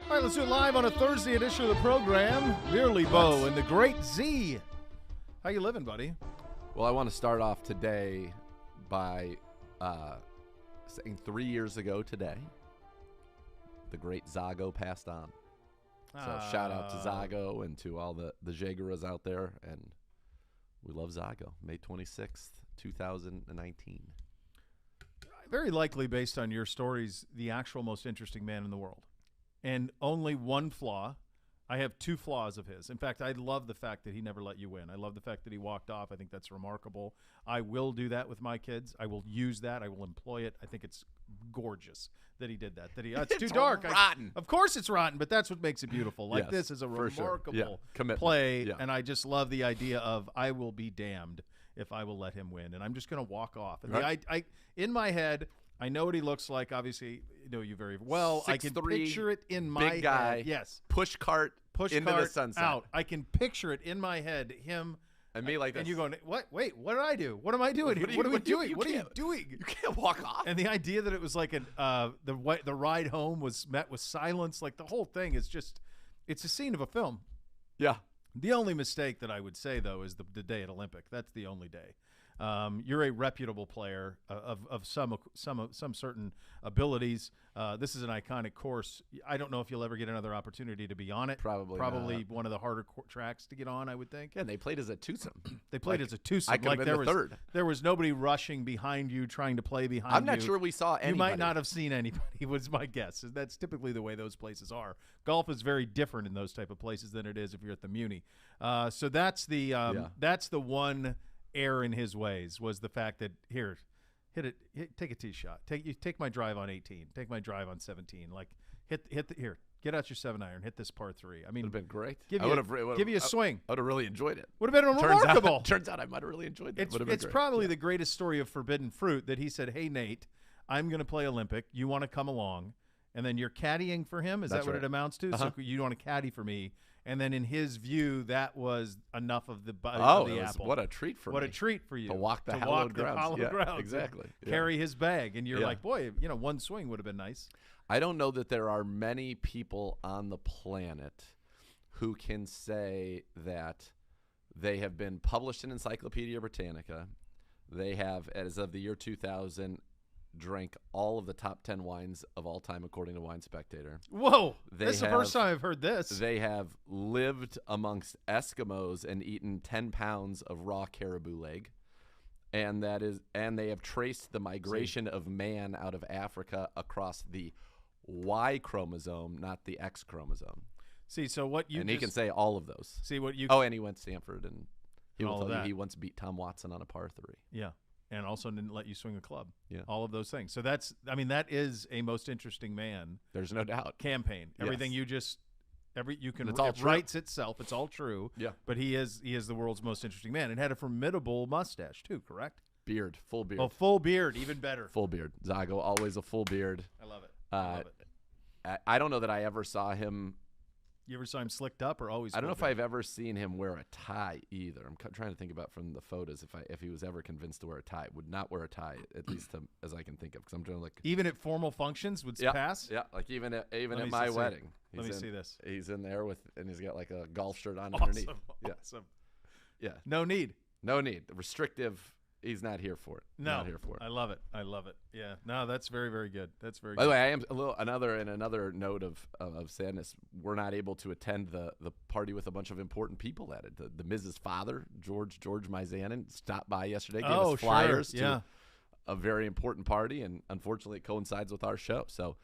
All right, let's do it live on a Thursday edition of the program. Merely Beau and the Great Z. How you living, buddy? Well, I want to start off today by saying 3 years ago today, the great Zago passed on. So shout out to Zago and to all the Zeguras out there, and we love Zago. May 26th, 2019. Very likely, based on your stories, the actual most interesting man in the world. And only one flaw. I have two flaws of his. In fact, I love the fact that he never let you win. I love the fact that he walked off. I think that's remarkable. I will do that with my kids. I will use that. I will employ it. I think it's gorgeous that he did that. It's too dark. Rotten. Of course it's rotten, but that's what makes it beautiful. Like, yes, this is a remarkable play, and I just love the idea of I will be damned if I will let him win, and I'm just going to walk off. And I in my head, I know what he looks like. Obviously, you know you very well. 6'3", I can picture it in my big guy, head. Yes. Push cart into the sunset. Out. I can picture it in my head. Him and me like this. And you going, what? Wait, what did I do? What am I doing here? What are we doing? What are you doing? You can't walk off. And the idea that it was like the ride home was met with silence. Like the whole thing is just, it's a scene of a film. Yeah. The only mistake that I would say, though, is the day at Olympic. That's the only day. You're a reputable player of some certain abilities. This is an iconic course. I don't know if you'll ever get another opportunity to be on it. Probably not. One of the harder tracks to get on, I would think. Yeah, they played as a twosome. They played as a twosome. I could have been the third. There was nobody rushing behind you, trying to play behind you. I'm not sure we saw anybody. You might not have seen anybody, was my guess. That's typically the way those places are. Golf is very different in those type of places than it is if you're at the Muni. So that's the one error in his ways, was the fact that take a tee shot. Take my drive on 18. Take my drive on 17. Like get out your 7-iron. Hit this par 3. I mean, would have been great. Give you a swing. I would have really enjoyed it. Would have been remarkable. Turns out I might have really enjoyed that. It's probably the greatest story of forbidden fruit that he said, "Hey Nate, I'm going to play Olympic. You want to come along?" And then you're caddying for him. Is that what it amounts to? So you want to caddy for me. And then in his view, that was enough of the apple. What a treat for me. What a treat for you. To walk the hallowed grounds. Exactly. Carry his bag. And you're like, boy, one swing would have been nice. I don't know that there are many people on the planet who can say that they have been published in Encyclopedia Britannica. They have, as of the year 2000, drank all of the top 10 wines of all time, according to Wine Spectator. Whoa, this is the first time I've heard this. They have lived amongst Eskimos and eaten 10 pounds of raw caribou leg. And they have traced the migration of man out of Africa across the Y chromosome, not the X chromosome. See, so what you he can say all of those. See what you. Oh, and he went to Stanford, and he will tell you he once beat Tom Watson on a par 3. Yeah. And also didn't let you swing a club. Yeah. All of those things. So that is a most interesting man. There's no doubt. Campaign. Everything you can it's all it writes itself. It's all true. Yeah. But he is the world's most interesting man, and had a formidable mustache too, correct? Beard, full beard. Oh, full beard, even better. Full beard. Zago, always a full beard. I love it. I love it. I don't know that I ever saw him. You ever saw him slicked up or always? I don't know if I've ever seen him wear a tie either. I'm trying to think about from the photos if he was ever convinced to wear a tie. Would not wear a tie, at least as I can think of, because I'm doing like even at formal functions would pass. Yeah, like even at my wedding. Let me see this. He's in there and he's got like a golf shirt on underneath. Awesome. Yeah. No need. Restrictive. He's not here for it. No, not here for it. I love it. Yeah. No, that's very, very good. That's very. By the way, I am another note of sadness. We're not able to attend the party with a bunch of important people at it. The Mrs. Father, George Mizanin, stopped by yesterday, gave us flyers to a very important party, and unfortunately, it coincides with our show. So,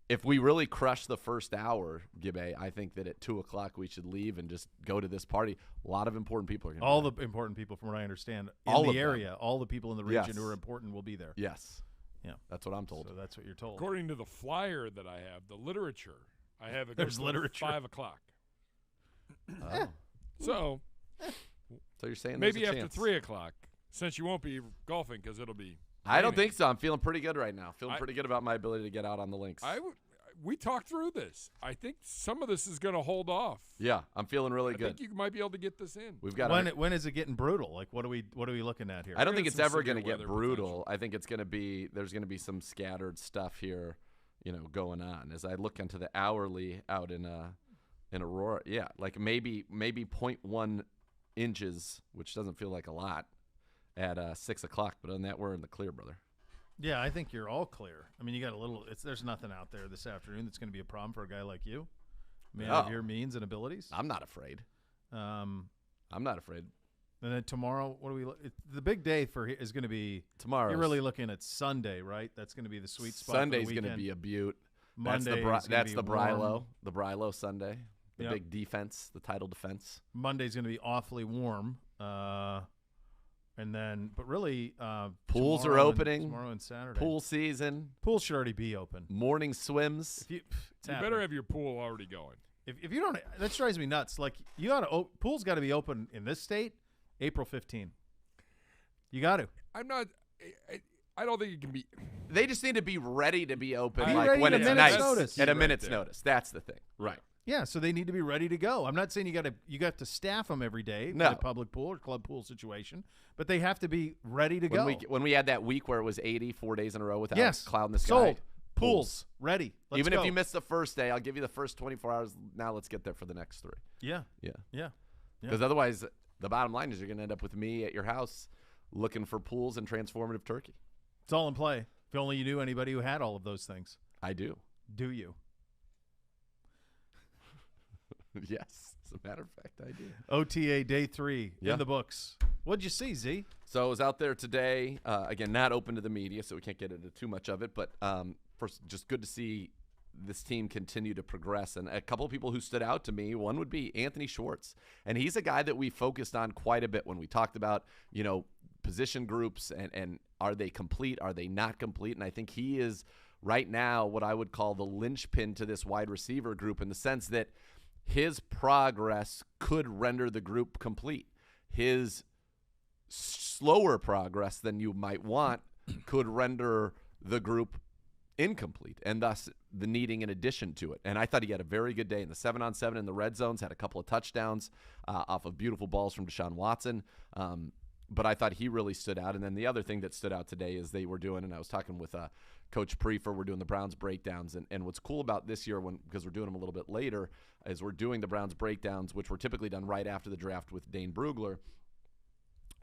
if we really crush the first hour, Gibbe, I think that at 2:00 we should leave and just go to this party. A lot of important people are going to be there. The important people, from what I understand, in the area, all the people in the region who are important will be there. Yes. Yeah. That's what I'm told. So that's what you're told. According to the flyer that I have, the literature, I have it There's literature. 5:00. Oh. So you're saying maybe there's a after chance. 3:00, since you won't be golfing because it'll be I don't think so. I'm feeling pretty good right now. Feeling pretty good about my ability to get out on the links. We talked through this. I think some of this is going to hold off. Yeah, I'm feeling really good. I think you might be able to get this in. We've got when is it getting brutal? Like what are we looking at here? I don't think it's ever going to get brutal. I think it's going to be there's going to be some scattered stuff here going on. As I look into the hourly out in Aurora, like maybe 0.1 inches, which doesn't feel like a lot at 6 o'clock, but on that we're in the clear, brother. Yeah, I think you're all clear. I mean, you got a little. There's nothing out there this afternoon that's going to be a problem for a guy like you, man of your means and abilities. I'm not afraid. I'm not afraid. And then tomorrow, what do we? The big day is going to be tomorrow. You're really looking at Sunday, right? That's going to be the sweet spot. Sunday's going to be a beaut. Monday, that's the Brylo Sunday, the big defense, the title defense. Monday's going to be awfully warm. And then, but really, pools are opening tomorrow and Saturday. Pool season. Pools should already be open. Morning swims. You better have your pool already going. If you don't, that drives me nuts. Like pool's got to be open in this state, April 15. You got to. I don't think it can be. They just need to be ready to be open, like when it's nice. At a minute's notice. That's the thing, right? Yeah, so they need to be ready to go. I'm not saying you got to staff them every day in a public pool or club pool situation, but they have to be ready to go. When we had that week where it was 80 4 days in a row without cloud in the sky. Sold. Pools. Ready. Let's Even go. if you miss the first day, I'll give you the first 24 hours. Now let's get there for the next 3. Yeah. Because otherwise, the bottom line is you're going to end up with me at your house looking for pools and transformative turkey. It's all in play. If only you knew anybody who had all of those things. I do. Do you? Yes. As a matter of fact, I do. OTA Day 3 in the books. What'd you see, Z? So I was out there today. Again, not open to the media, so we can't get into too much of it. But first, just good to see this team continue to progress. And a couple of people who stood out to me, one would be Anthony Schwartz. And he's a guy that we focused on quite a bit when we talked about, position groups and are they complete? Are they not complete? And I think he is right now what I would call the linchpin to this wide receiver group in the sense that his progress could render the group complete. His slower progress than you might want could render the group incomplete, and thus the needing an addition to it. And I thought he had a very good day in the 7-on-7 in the red zones, had a couple of touchdowns off of beautiful balls from Deshaun Watson. But I thought he really stood out. And then the other thing that stood out today is they were doing, and I was talking with Coach Prefer, we're doing the Browns breakdowns. And what's cool about this year, because we're doing them a little bit later, is we're doing the Browns breakdowns, which were typically done right after the draft with Dane Brugler.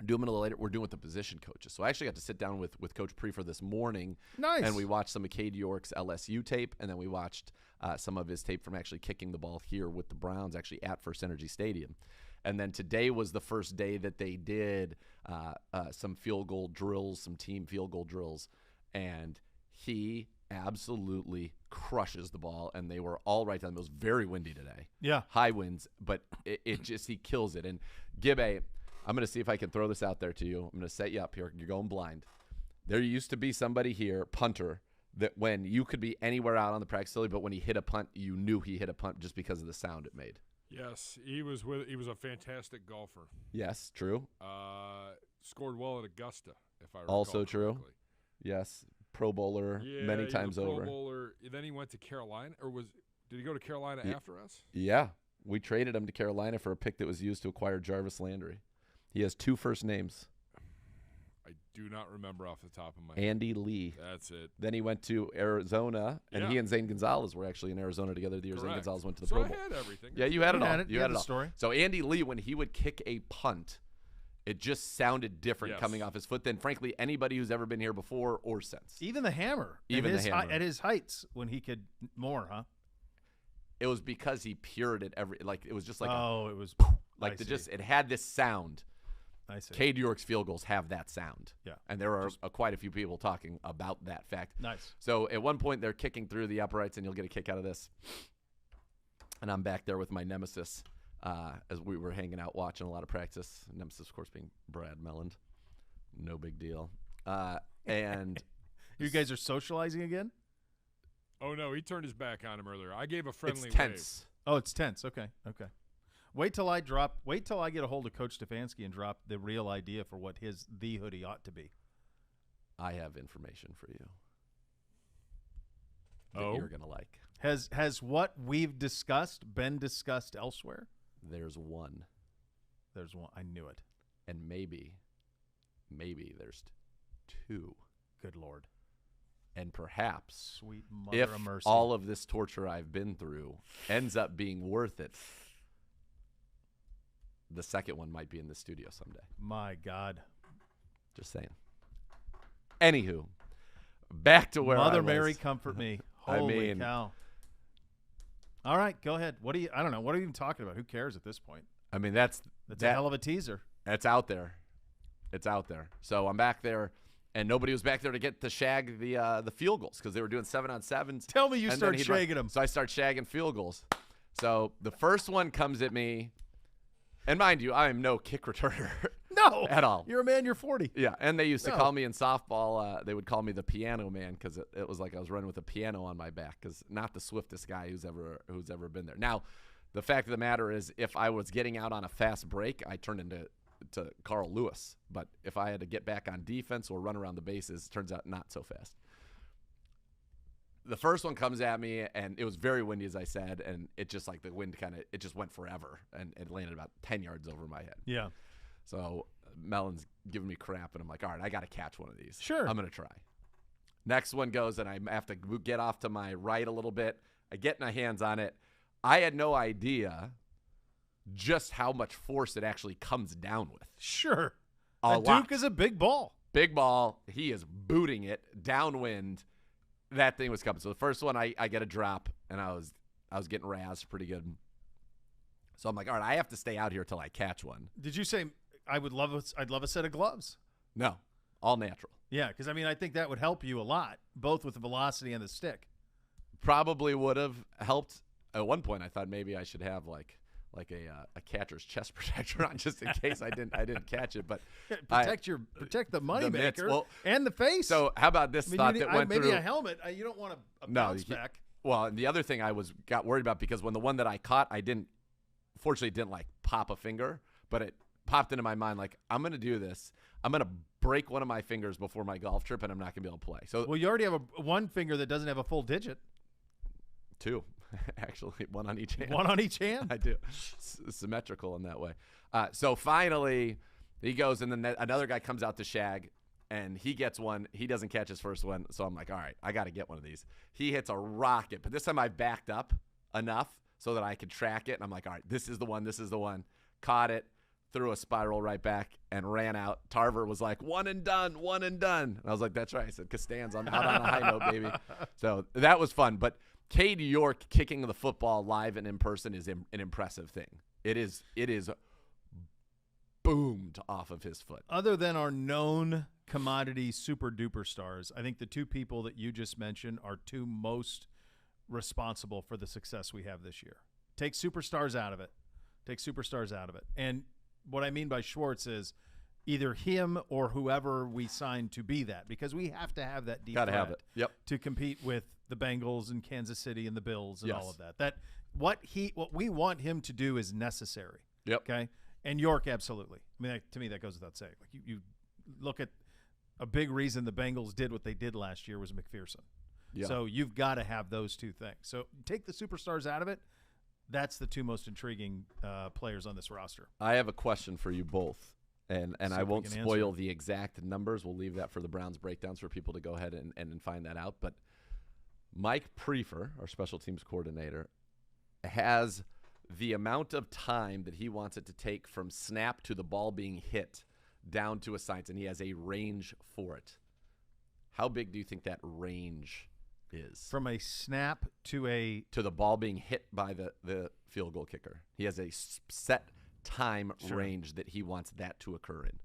Do them a little later. We're doing with the position coaches. So I actually got to sit down with Coach Prefer this morning. Nice. And we watched some of Cade York's LSU tape, and then we watched some of his tape from actually kicking the ball here with the Browns, actually at First Energy Stadium. And then today was the first day that they did some field goal drills, some team field goal drills. And he absolutely crushes the ball, and they were all right down. It was very windy today. Yeah. High winds, but it just, he kills it. And Gibbe, I'm going to see if I can throw this out there to you. I'm going to set you up here. You're going blind. There used to be somebody here, punter, that when you could be anywhere out on the practice facility, but when he hit a punt, you knew he hit a punt just because of the sound it made. Yes, he was a fantastic golfer. Yes, true. Scored well at Augusta, if I recall. Also true. Correctly. Yes, Pro Bowler many times over. Pro Bowler. Then he went to Carolina, did he go to Carolina after us? Yeah, we traded him to Carolina for a pick that was used to acquire Jarvis Landry. He has 2 first names. I do not remember off the top of my head. Andy Lee. That's it. Then he went to Arizona, and he and Zane Gonzalez were actually in Arizona together the year Zane Gonzalez went to the Pro Bowl. So I had everything. Yeah, you had it all. You had it all. Story. So Andy Lee, when he would kick a punt, it just sounded different coming off his foot than, frankly, anybody who's ever been here before or since. Even the hammer. At his heights when he could more, huh? It was because he pured it it was just like it was like it had this sound. I see. Cade York's field goals have that sound. Yeah. And there are quite a few people talking about that fact. Nice. So at one point they're kicking through the uprights, and you'll get a kick out of this. And I'm back there with my nemesis as we were hanging out watching a lot of practice. Nemesis, of course, being Brad Melland. No big deal. And you guys are socializing again? Oh, no, he turned his back on him earlier. I gave a friendly It's tense. Wave. Oh, it's tense. Okay. Wait till I get a hold of Coach Stefanski and drop the real idea for what the hoodie ought to be. I have information for you that you're going to like. Has what we've discussed been discussed elsewhere? There's one. I knew it. And maybe there's 2. Good Lord. And perhaps Sweet mother if of mercy. all of this torture I've been through ends up being worth it, the second one might be in the studio someday. My God. Just saying. Anywho, back to where Mother I was. Mary, comfort me. Holy mean, cow. All right, go ahead. I don't know. What are you even talking about? Who cares at this point? I mean, that's a hell of a teaser. It's out there. It's out there. So I'm back there, and nobody was back there to get to shag the field goals because they were doing 7-on-7s. Tell me you started shagging them. So I start shagging field goals. So the first one comes at me, and mind you, I am no kick returner. No. At all. You're a man, you're 40. Yeah, and they used to call me in softball, they would call me the piano man because it was like I was running with a piano on my back because not the swiftest guy who's ever been there. Now, the fact of the matter is if I was getting out on a fast break, I turned into Carl Lewis. But if I had to get back on defense or run around the bases, it turns out not so fast. The first one comes at me, and it was very windy, as I said, and it just like the wind it just went forever, and it landed about 10 yards over my head. Yeah. So Mellon's giving me crap, and I'm like, all right, I got to catch one of these. Sure. I'm going to try. Next one goes, and I have to get off to my right a little bit. I get my hands on it. I had no idea just how much force it actually comes down with. Sure. A lot. Duke is a big ball. Big ball. He is booting it downwind. That thing was coming. So the first one, I get a drop, and I was getting razzed pretty good. So I'm like, all right, I have to stay out here till I catch one. Did you say I'd love a set of gloves? No, all natural. Yeah, because I think that would help you a lot, both with the velocity and the stick. Probably would have helped. At one point, I thought maybe I should have like a catcher's chest protector on just in case I didn't catch it. But protect the moneymaker and the face. So how about this thought that went through? Maybe a helmet. You don't want a bounce back. Well, and the other thing I got worried about because when the one that I caught, fortunately didn't like pop a finger, but it popped into my mind like I'm going to do this. I'm going to break one of my fingers before my golf trip, and I'm not going to be able to play. So you already have one finger that doesn't have a full digit. Two. Actually, one on each hand. One on each hand? I do. Symmetrical in that way. So finally, he goes, and then another guy comes out to shag, and he gets one. He doesn't catch his first one, so I'm like, all right, I got to get one of these. He hits a rocket, but this time I backed up enough so that I could track it, and I'm like, all right, this is the one. This is the one. Caught it, threw a spiral right back, and ran out. Tarver was like, one and done. And I was like, that's right. I said, Costanza, I'm out on a high note, baby. So that was fun, but Cade York kicking the football live and in person is an impressive thing. It is boomed off of his foot. Other than our known commodity super duper stars, I think the two people that you just mentioned are two most responsible for the success we have this year. Take superstars out of it. And what I mean by Schwartz is either him or whoever we sign to be that, because we have to have that deep threat to compete with the Bengals and Kansas City and the Bills and all of that. What we want him to do is necessary. Yep. Okay. And York, absolutely. To me, that goes without saying. Like you look at a big reason the Bengals did what they did last year was McPherson. Yeah. So you've got to have those two things. So take the superstars out of it. That's the two most intriguing players on this roster. I have a question for you both. And I won't spoil the exact numbers. We'll leave that for the Browns breakdowns for people to go ahead and find that out. But Mike Prefer, our special teams coordinator, has the amount of time that he wants it to take from snap to the ball being hit down to a science, and he has a range for it. How big do you think that range is? From a snap to the ball being hit by the field goal kicker. He has a set time range that he wants that to occur in.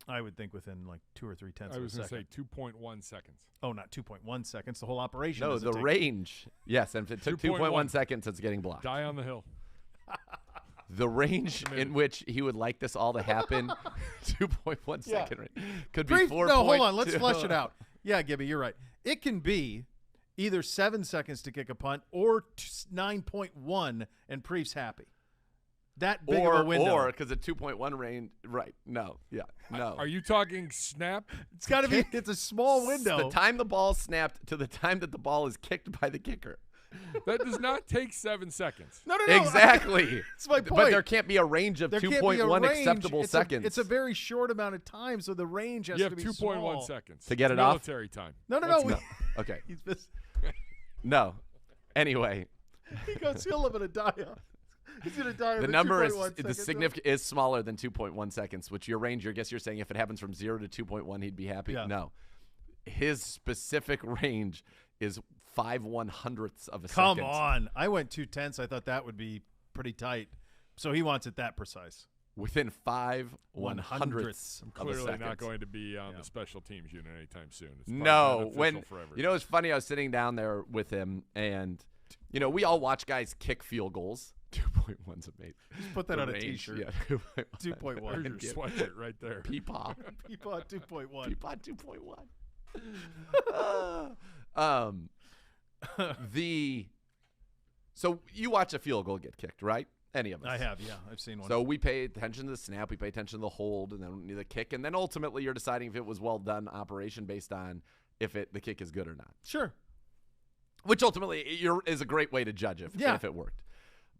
I would think within like 2 or 3 tenths of a second. I was going to say 2.1 seconds. Oh, not 2.1 seconds. The whole operation. No, the range. Yes, and if it took 2.1 seconds, it's getting blocked. Die on the hill. The range in which he would like this all to happen, 2.1 second range. Could be 4. No, hold on. Let's flesh it out. Yeah, Gibby, you're right. It can be either 7 seconds to kick a punt or 9.1 and Preef's happy. That big of a window. Or because a 2.1 range, right? No, no. Are you talking snap? It's got to be. It's a small window. The time the ball snapped to the time that the ball is kicked by the kicker. That does not take 7 seconds. No. Exactly. That's my point. But there can't be a range of 2.1 acceptable seconds. It's a very short amount of time, so the range has to be small. You have 2.1 seconds to get it military off. Time. No. Okay. He's missed. No. Anyway. He goes, he'll live in a die-off. He's going to die in the number is significant is smaller than 2.1 seconds, which your range, I guess you're saying if it happens from 0 to 2.1, he'd be happy? Yeah. No. His specific range is 5/100ths of a Come second. on. I went 2/10. I thought that would be pretty tight. So he wants it that precise. Within 5/100ths of a Clearly second. not going to be on the special teams unit anytime soon. It's No. when You know, it's funny. I was sitting down there with him, and, you know, we all watch guys kick field goals. 2.1's amazing. Just put that on a T-shirt. Yeah, 2.1. There's your sweatshirt right there. Peepaw. Peapod 2.1. Peapod 2.1. So you watch a field goal get kicked, right? Any of us? I have, yeah. I've seen one. So we pay attention to the snap, we pay attention to the hold, and then the kick, and then ultimately you're deciding if it was well done operation based on if the kick is good or not. Sure. Which ultimately is a great way to judge if it worked.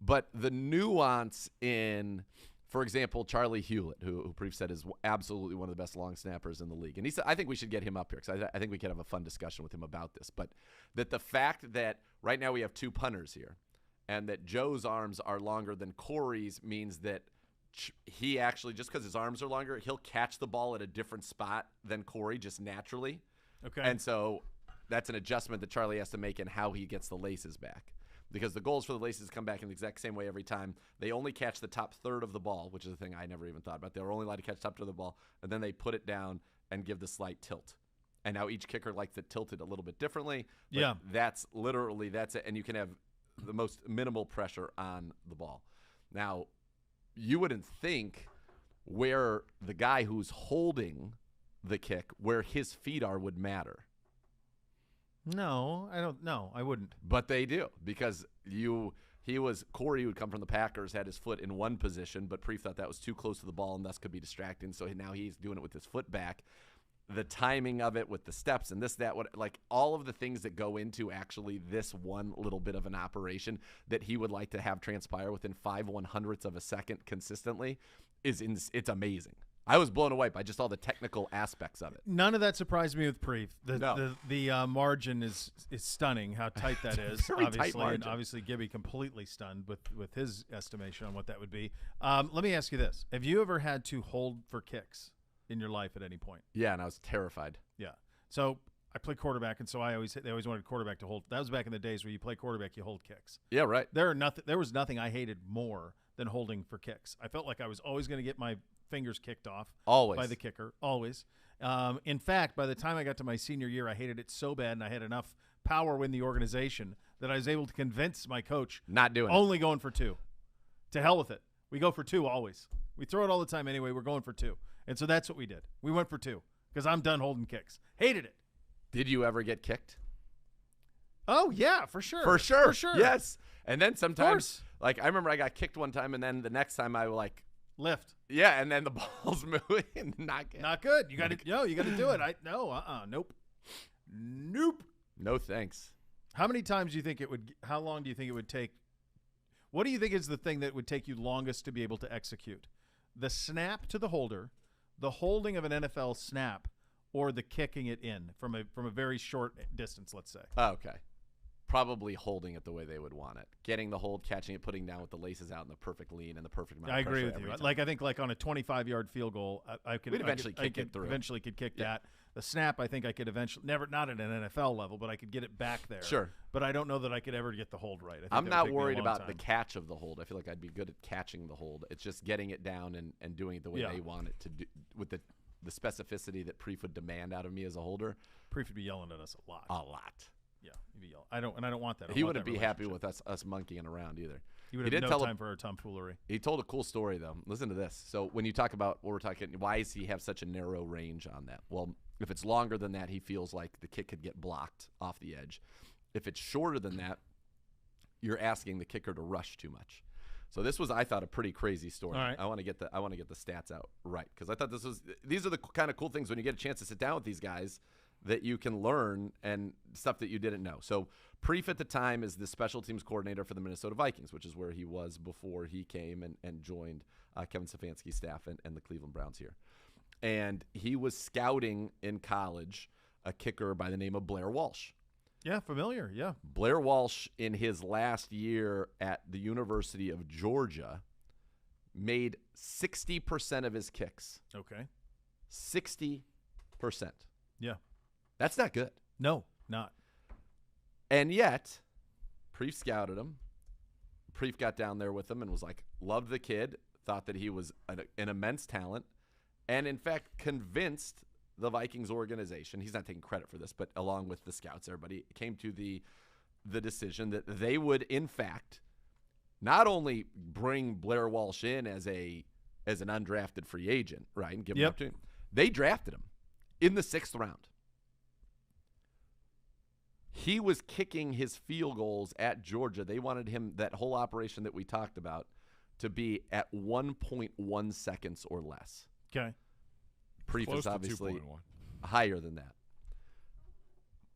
But the nuance in, for example, Charlie Hewlett, who Preef said is absolutely one of the best long snappers in the league. And he said, I think we should get him up here because I think we could have a fun discussion with him about this. But that the fact that right now we have two punters here and that Joe's arms are longer than Corey's means that he actually, just because his arms are longer, he'll catch the ball at a different spot than Corey just naturally. Okay. And so that's an adjustment that Charlie has to make in how he gets the laces back. Because the goals for the laces come back in the exact same way every time. They only catch the top third of the ball, which is a thing I never even thought about. They're only allowed to catch top third of the ball, and then they put it down and give the slight tilt. And now each kicker likes it tilted a little bit differently. But that's it. And you can have the most minimal pressure on the ball. Now, you wouldn't think where the guy who's holding the kick, where his feet are, would matter. No, I don't. No, I wouldn't. But they do because Corey, who would come from the Packers, had his foot in one position, but Preef thought that was too close to the ball and thus could be distracting. So now he's doing it with his foot back. The timing of it with the steps and like all of the things that go into actually this one little bit of an operation that he would like to have transpire within 5/100ths of a second consistently it's amazing. I was blown away by just all the technical aspects of it. None of that surprised me with Preef. The margin is stunning. How tight that is, obviously, and obviously Gibby completely stunned with his estimation on what that would be. Let me ask you this: have you ever had to hold for kicks in your life at any point? Yeah, and I was terrified. Yeah. So I play quarterback, and so they always wanted quarterback to hold. That was back in the days where you play quarterback, you hold kicks. Yeah, right. There was nothing I hated more than holding for kicks. I felt like I was always going to get my fingers kicked off by the kicker, always. In fact, by the time I got to my senior year, I hated it so bad, and I had enough power in the organization that I was able to convince my coach only going for two. To hell with it. We go for two always. We throw it all the time anyway. We're going for two. And so that's what we did. We went for two because I'm done holding kicks. Hated it. Did you ever get kicked? Oh, yeah, for sure. For sure. Yes. And then sometimes, like, I remember I got kicked one time, and then the next time I like lift. Yeah, and then the ball's moving. Not good. You got to do it. Nope. No thanks. How many times do you think it would? How long do you think it would take? What do you think is the thing that would take you longest to be able to execute? The snap to the holder, the holding of an NFL snap, or the kicking it in from a very short distance, let's say. Okay. Probably holding it the way they would want it. Getting the hold, catching it, putting down with the laces out and the perfect lean and the perfect amount of pressure. I agree with you. Like, I think like on a 25-yard field goal, I could eventually kick it through. Eventually could kick that. The snap, I think I could eventually, not at an NFL level, but I could get it back there. Sure. But I don't know that I could ever get the hold right. I'm not worried about the catch of the hold. I feel like I'd be good at catching the hold. It's just getting it down and doing it the way they want it to do, with the specificity that Preef would demand out of me as a holder. Preef would be yelling at us a lot. Yeah, he'd be yelling. I don't want that. He wouldn't be happy with us monkeying around either. He would have no time for our tomfoolery. He told a cool story though. Listen to this. So when you talk about what we're talking, why does he have such a narrow range on that? Well, if it's longer than that, he feels like the kick could get blocked off the edge. If it's shorter than that, you're asking the kicker to rush too much. So this was, I thought, a pretty crazy story. All right. I want to get the stats out right because I thought these are the kind of cool things when you get a chance to sit down with these guys that you can learn and stuff that you didn't know. So Preef at the time is the special teams coordinator for the Minnesota Vikings, which is where he was before he came and joined Kevin Stefanski's staff and the Cleveland Browns here. And he was scouting in college a kicker by the name of Blair Walsh. Yeah, familiar, yeah. Blair Walsh, in his last year at the University of Georgia, made 60% of his kicks. Okay. 60%. Yeah. That's not good. No, not. And yet, Preef scouted him. Preef got down there with him and was like, loved the kid, thought that he was an immense talent, and in fact convinced the Vikings organization, he's not taking credit for this, but along with the scouts, everybody came to the decision that they would, in fact, not only bring Blair Walsh in as an undrafted free agent, right, and give him an opportunity. They drafted him in the 6th round. He was kicking his field goals at Georgia. They wanted him, that whole operation that we talked about, to be at 1.1 seconds or less. Okay. Preef is obviously higher than that.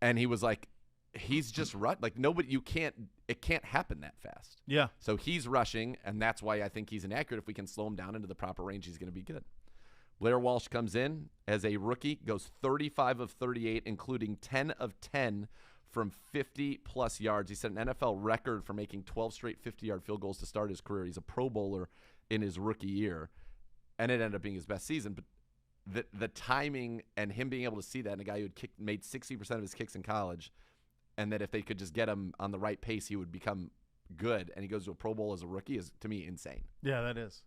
And he was like, he's just like nobody, it can't happen that fast. Yeah. So he's rushing, and that's why I think he's inaccurate. If we can slow him down into the proper range, he's going to be good. Blair Walsh comes in as a rookie, goes 35 of 38, including 10 of 10 from 50-plus yards. He set an NFL record for making 12 straight 50-yard field goals to start his career. He's a Pro Bowler in his rookie year, and it ended up being his best season. But the timing and him being able to see that, and a guy who had made 60% of his kicks in college, and that if they could just get him on the right pace, he would become good, and he goes to a Pro Bowl as a rookie, is, to me, insane. Yeah, that is.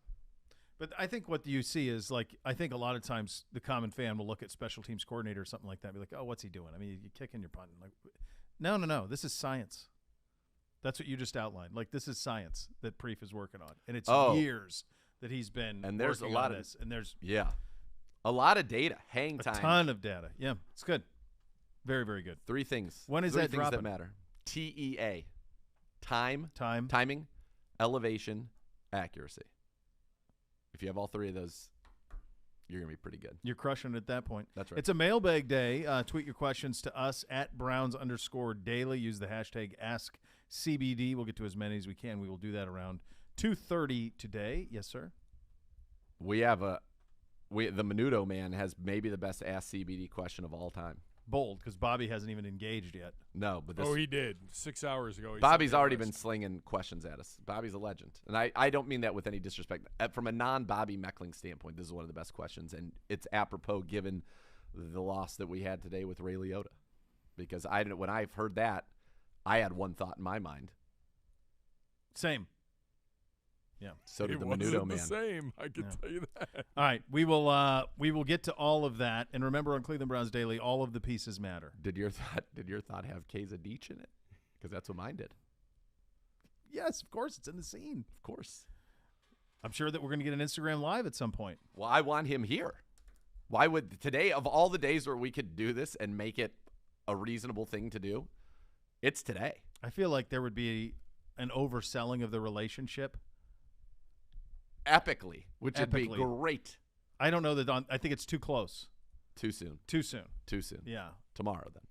But I think what you see is, like, I think a lot of times the common fan will look at special teams coordinator or something like that and be like, oh, what's he doing? I mean, you're kicking, you're punting. Like, no. This is science. That's what you just outlined. Like, this is science that Preef is working on. And it's years that he's been and there's working a lot on of this. And there's a lot of data, hang time. A ton of data. Yeah, it's good. Very, very good. 3 things. When is 3 that things dropping? that matter. TEA. Timing, elevation, accuracy. If you have all 3 of those, you're going to be pretty good. You're crushing it at that point. That's right. It's a mailbag day. Tweet your questions to us at Browns_daily. Use the hashtag AskCBD. We'll get to as many as we can. We will do that around 2:30 today. Yes, sir. We have the Menudo man has maybe the best Ask CBD question of all time. Bold, because Bobby hasn't even engaged yet. No, but this, he did 6 hours ago. Bobby's already been slinging questions at us. Bobby's a legend, and I don't mean that with any disrespect. From a non-Bobby Meckling standpoint, this is one of the best questions, and it's apropos given the loss that we had today with Ray Liotta, because when I've heard that, I had one thought in my mind. Same. Yeah. So did the Menudo man. Same. I can tell you that. All right. We will get to all of that. And remember, on Cleveland Browns Daily, all of the pieces matter. Did your thought have Quesadich in it? Because that's what mine did. Yes, of course. It's in the scene. Of course. I'm sure that we're going to get an Instagram Live at some point. Well, I want him here. Why would today, of all the days where we could do this and make it a reasonable thing to do, it's today. I feel like there would be an overselling of the relationship. Epically, which would be great. I don't know that I think it's too close. Too soon. Too soon. Yeah. Tomorrow then.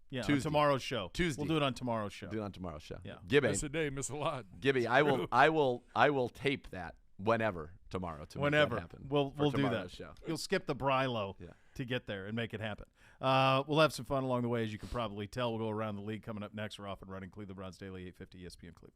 Yeah, on tomorrow's show. Tuesday. We'll do it on tomorrow's show. Yeah. Gibby. Miss a day, miss a lot. Gibby, I will tape that whenever tomorrow to make that happen. We'll do that. Show. You'll skip the Brylo to get there and make it happen. We'll have some fun along the way, as you can probably tell. We'll go around the league coming up next. We're off and running. Cleveland Browns Daily, 850 ESPN Cleveland.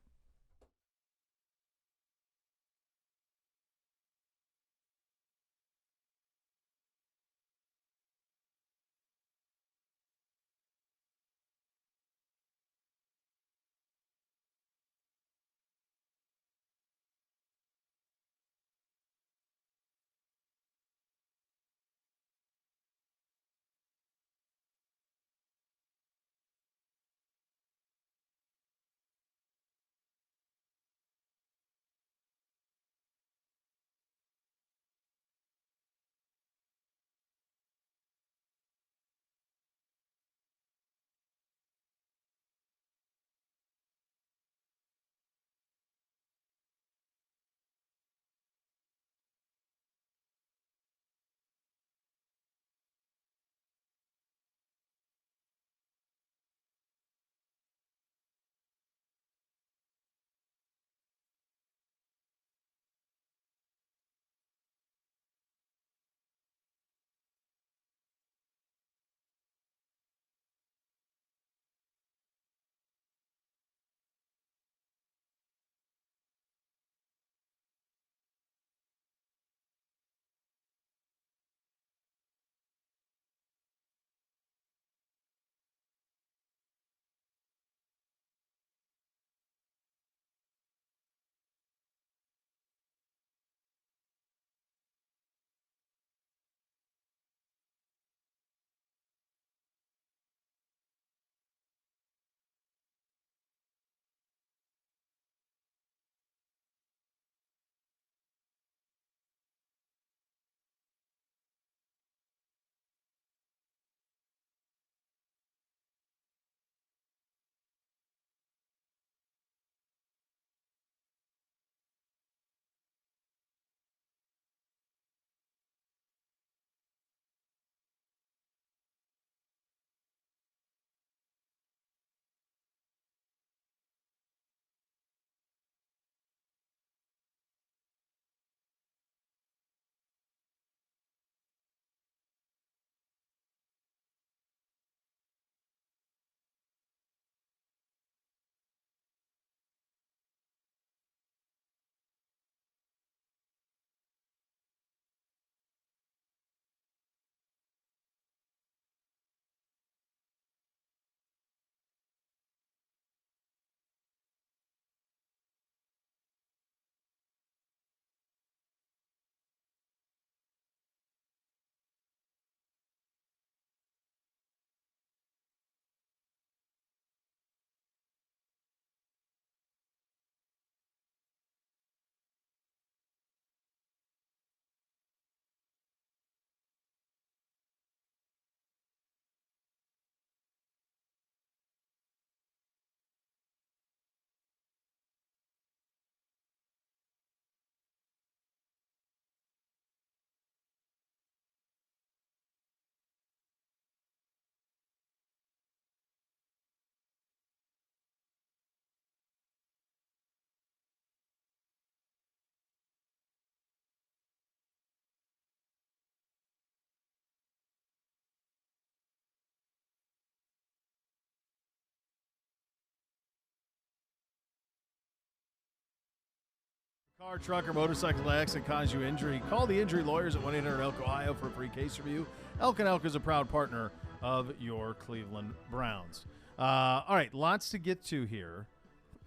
Car, truck, or motorcycle accident cause you injury, call the injury lawyers at 1-800-ELK Ohio for a free case review. Elk & Elk is a proud partner of your Cleveland Browns. All right, lots to get to here.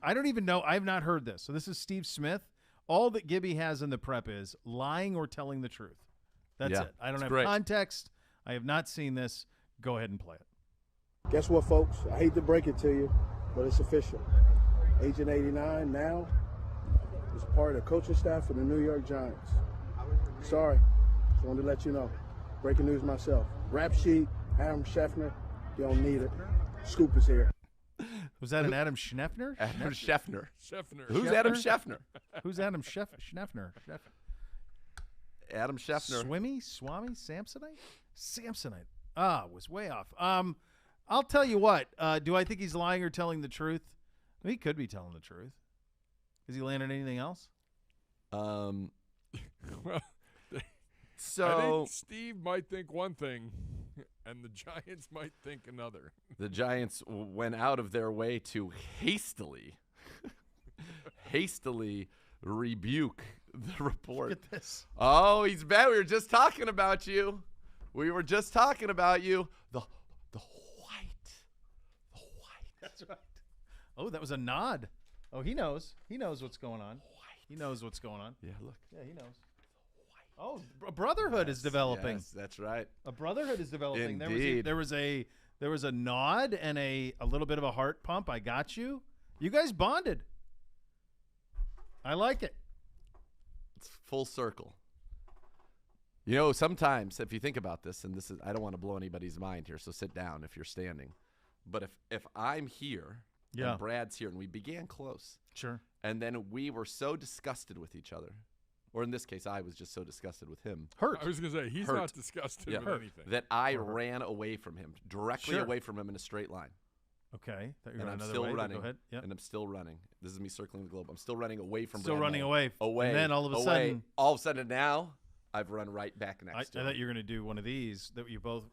I don't even know. I have not heard this. So this is Steve Smith. All that Gibby has in the prep is lying or telling the truth. That's it. I don't have context. I have not seen this. Go ahead and play it. Guess what, folks? I hate to break it to you, but it's official. Agent 89 now is part of the coaching staff for the New York Giants. Sorry. Just wanted to let you know. Breaking news myself. Rap sheet, Adam Scheffner. You don't need it. Scoop is here. Was that an Adam Scheffner? Adam Scheffner. Who's Adam Scheffner? Who's Adam Scheffner? Adam Scheffner. Swami? Samsonite? Samsonite. Was way off. I'll tell you what. Do I think he's lying or telling the truth? He could be telling the truth. Is he landing anything else? Well, so I think Steve might think one thing, and the Giants might think another. The Giants went out of their way to hastily rebuke the report. Look at this. Oh, he's bad. We were just talking about you. The white. That's right. Oh, that was a nod. Oh, he knows. He knows what's going on. He knows what's going on. Yeah, look. Yeah, he knows. Oh, a brotherhood is developing. Yes, that's right. A brotherhood is developing. Indeed. There was a nod and a little bit of a heart pump. I got you. You guys bonded. I like it. It's full circle. You know, sometimes if you think about this, and I don't want to blow anybody's mind here, so sit down if you're standing. But if I'm here and Brad's here and we began close. Sure. And then we were so disgusted with each other. Or in this case, I was just so disgusted with him. Hurt. I was going to say, he's not disgusted with anything. That I ran away from him, directly away from him in a straight line. Okay. And I'm still running. Go ahead. Yep. And I'm still running. This is me circling the globe. I'm still running away from Still Brad running Mull. away. And then all of a sudden now, I've run right back next to him. I thought you were going to do one of these that you both,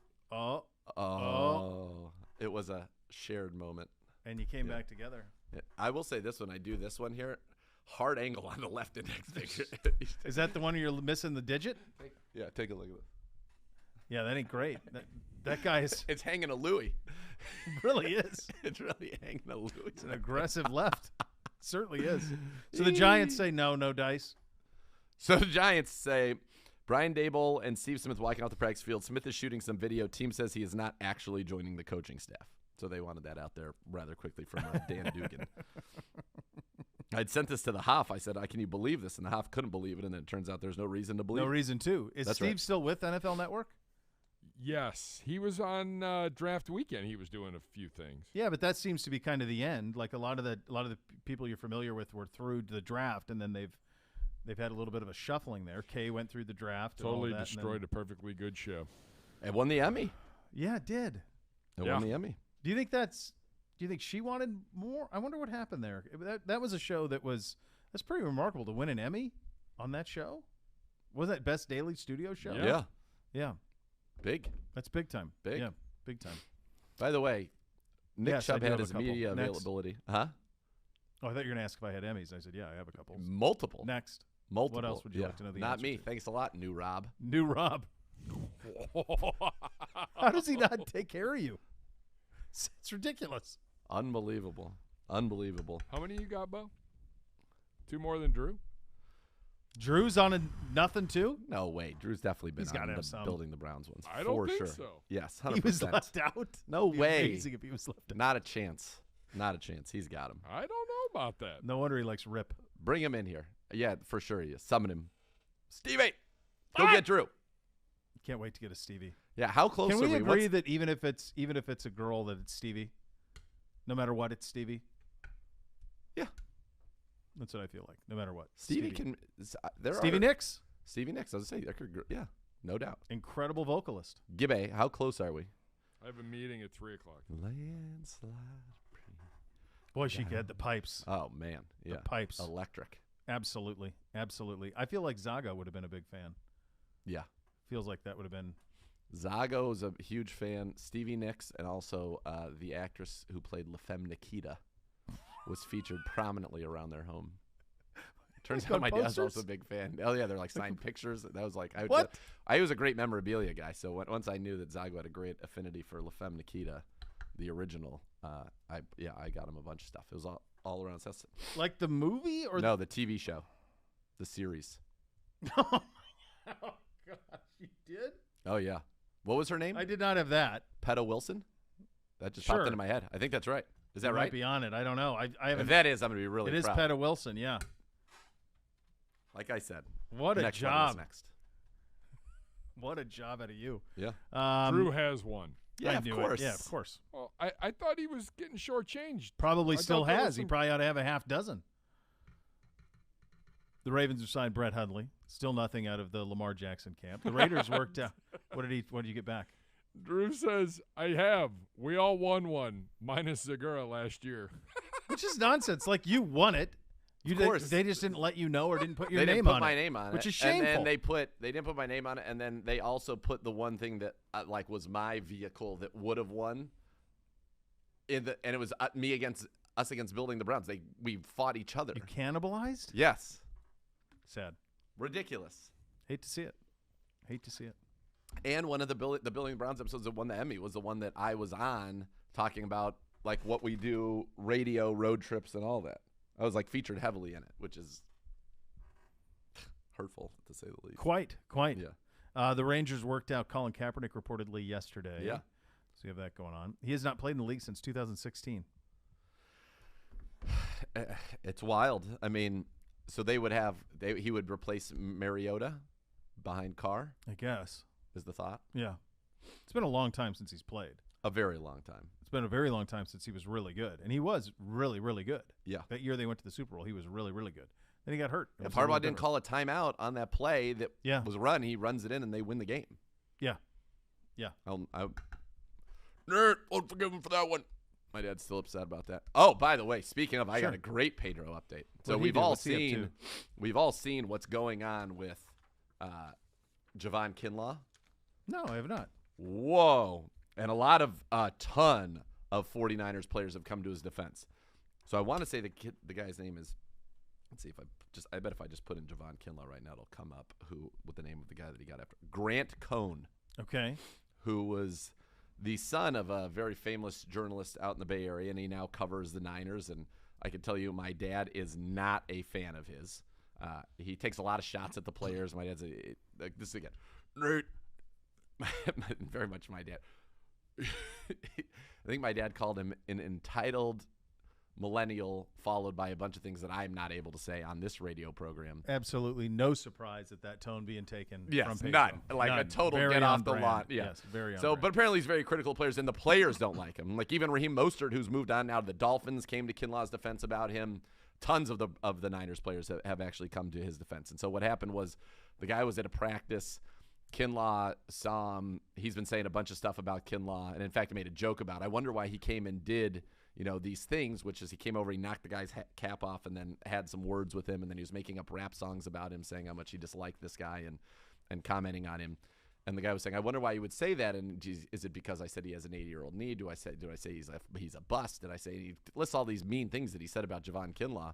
It was a shared moment. And you came back together. Yeah. I will say this when I do this one here, hard angle on the left index finger. Is that the one where you're missing the digit? Yeah, take a look at this. Yeah, that ain't great. That guy is. It's hanging a Louis. It really is. It's really hanging a Louis. It's an aggressive left. It certainly is. So the Giants say no dice. So the Giants say Brian Dable and Steve Smith walking out the practice field. Smith is shooting some video. Team says he is not actually joining the coaching staff. So they wanted that out there rather quickly from Dan Dugan. I'd sent this to the Hoff. I said, can you believe this? And the Hoff couldn't believe it. And then it turns out there's no reason to believe it. No reason to. Is That's Steve right. still with NFL Network? Yes. He was on draft weekend. He was doing a few things. Yeah, but that seems to be kind of the end. Like a lot of the people you're familiar with were through the draft, and then they've had a little bit of a shuffling there. Kay went through the draft. Totally and all that, destroyed a perfectly good show. It won the Emmy. Yeah, it did. It won the Emmy. Do you think she wanted more? I wonder what happened there. That was a show that's pretty remarkable to win an Emmy on that show. Was that Best Daily Studio Show? Yeah. Yeah. Big. That's big time. Big. Yeah, big time. By the way, Nick Yes, I Chubb do had have a his couple. media Next. availability. Huh? Oh, I thought you were going to ask if I had Emmys. I said, yeah, I have a couple. Multiple. Next. Multiple. What else would you like to know the Not answer me. to? Thanks a lot, New Rob. New Rob. How does he not take care of you? It's ridiculous. Unbelievable. How many you got, Beau? 2 more than Drew? Drew's on a nothing too? No way. Drew's definitely been He's gotta on have some. building the Browns ones. I don't for think sure. so. Yes, 100%. He was left out? No It'd be way. amazing if he was left out. Not a chance. Not a chance. He's got him. I don't know about that. No wonder he likes Rip. Bring him in here. Yeah, for sure he is. Summon him. Stevie, go get Drew. Can't wait to get a Stevie. Yeah, how close Can are we we? agree that even if it's a girl that it's Stevie? No matter what, it's Stevie? Yeah. That's what I feel like. No matter what. Stevie can. Stevie Nicks. Stevie Nicks. I was going to say, yeah, no doubt. Incredible vocalist. Gibbe, how close are we? I have a meeting at 3 o'clock. Landslide. Boy, she had the pipes. Oh, man. Yeah. The pipes. Electric. Absolutely. Absolutely. I feel like Zaga would have been a big fan. Yeah. Feels like that would have been. Zago is a huge fan. Stevie Nicks and also the actress who played La Femme Nikita was featured prominently around their home. Turns out my dad's also a big fan. Oh, yeah, they're like signed pictures. That was like, what? I was a great memorabilia guy. So once I knew that Zago had a great affinity for La Femme Nikita, the original, I got him a bunch of stuff. It was all around. Like the movie or no, the TV show, the series. Oh gosh, you did? Oh yeah. What was her name? I did not have that. Petta Wilson. That just popped into my head. I think that's right. Is that right? Might be on it. I don't know. I haven't. If that is, I'm gonna be really proud. It is Petta Wilson. Yeah. Like I said. What a job. Next. What a job out of you. Yeah. Drew has one. Yeah, of course. Yeah, of course. Well, I thought he was getting shortchanged. Probably still has. He probably ought to have a half dozen. The Ravens have signed Brett Hundley. Still nothing out of the Lamar Jackson camp. The Raiders worked out. What did you get back? Drew says, I have. We all won one, minus Zegura last year. Which is nonsense. Like, you won it. Of course. They just didn't let you know or didn't put your name on it. They didn't put my name on it. Which is shameful. And then they didn't put my name on it, and then they also put the one thing that was my vehicle that would have won. And it was us against building the Browns. We fought each other. You cannibalized? Yes. Sad. Ridiculous. Hate to see it. And one of the Building Browns episodes that won the Emmy was the one that I was on talking about like what we do, radio, road trips, and all that. I was like featured heavily in it, which is hurtful to say the least. Quite. Yeah. The Rangers worked out Colin Kaepernick reportedly yesterday. Yeah. So you have that going on. He has not played in the league since 2016. It's wild. I mean, so he would replace Mariota behind Carr, I guess. Is the thought. Yeah. It's been a long time since he's played. A very long time. It's been a very long time since he was really good. And he was really, really good. Yeah. That year they went to the Super Bowl, he was really, really good. Then he got hurt. If Harbaugh didn't call a timeout on that play that was run, he runs it in and they win the game. Yeah. Nerd, won't forgive him for that one. My dad's still upset about that. Oh, by the way, speaking of, I got a great Pedro update. So we've all seen what's going on with Javon Kinlaw. No, I have not. Whoa. And a ton of 49ers players have come to his defense. So I want to say the guy's name is, let's see if I bet if I just put in Javon Kinlaw right now, it'll come up with the name of the guy that he got after. Grant Cohn. Okay. Who was the son of a very famous journalist out in the Bay Area, and he now covers the Niners. And I can tell you my dad is not a fan of his. He takes a lot of shots at the players. My dad's like this again. Very much my dad. I think my dad called him an entitled millennial, followed by a bunch of things that I'm not able to say on this radio program. Absolutely no surprise at that tone being taken from Pedro. None. A total very get off brand. the lawn. Yeah. Yes, very on So, brand. but apparently he's very critical of players, and the players don't like him. Like even Raheem Mostert, who's moved on now to the Dolphins, came to Kinlaw's defense about him. Tons of the Niners players have actually come to his defense. And so what happened was the guy was at a practice. Kinlaw saw him. He's been saying a bunch of stuff about Kinlaw, and in fact, he made a joke about it. I wonder why he came and did, these things, which is he came over, he knocked the guy's cap off, and then had some words with him, and then he was making up rap songs about him, saying how much he disliked this guy and commenting on him. And the guy was saying, I wonder why you would say that, and geez, is it because I said he has an 80-year-old knee? Do I say he's a bust? Did I say he lists all these mean things that he said about Javon Kinlaw?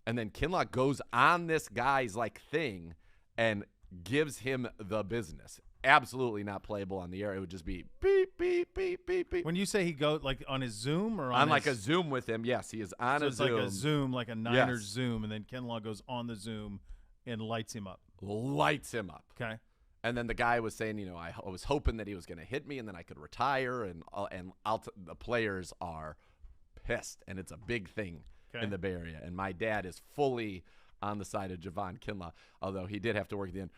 And then Kinlaw goes on this guy's thing and gives him the business. Absolutely not playable on the air. It would just be beep, beep, beep, beep, beep. When you say he goes on his Zoom or on a Zoom with him, yes, he is on a Zoom. It's like a Zoom, like a Niners Zoom, and then Kinlaw goes on the Zoom and lights him up. Okay. And then the guy was saying, I was hoping that he was going to hit me and then I could retire. And the players are pissed, and it's a big thing in the Bay Area. And my dad is fully on the side of Javon Kinlaw, although he did have to work at the end.